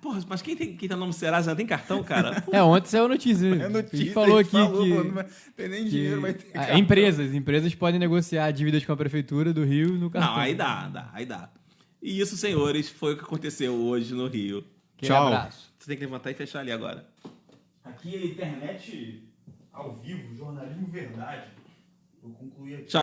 Porra, mas quem tá no nome do Serasa não tem cartão, cara?
Ontem saiu a notícia.
É
A
notícia,
gente falou aqui
pô,
que...
não vai ter nem dinheiro, vai ter
que
cartão.
empresas podem negociar dívidas com a prefeitura do Rio no cartão.
Não, aí dá. E isso, senhores, foi o que aconteceu hoje no Rio.
Aquele
Tchau.
abraço.
Você tem que levantar e fechar ali agora.
Aqui é internet ao vivo, jornalismo verdade. Vou concluir aqui.
Tchau.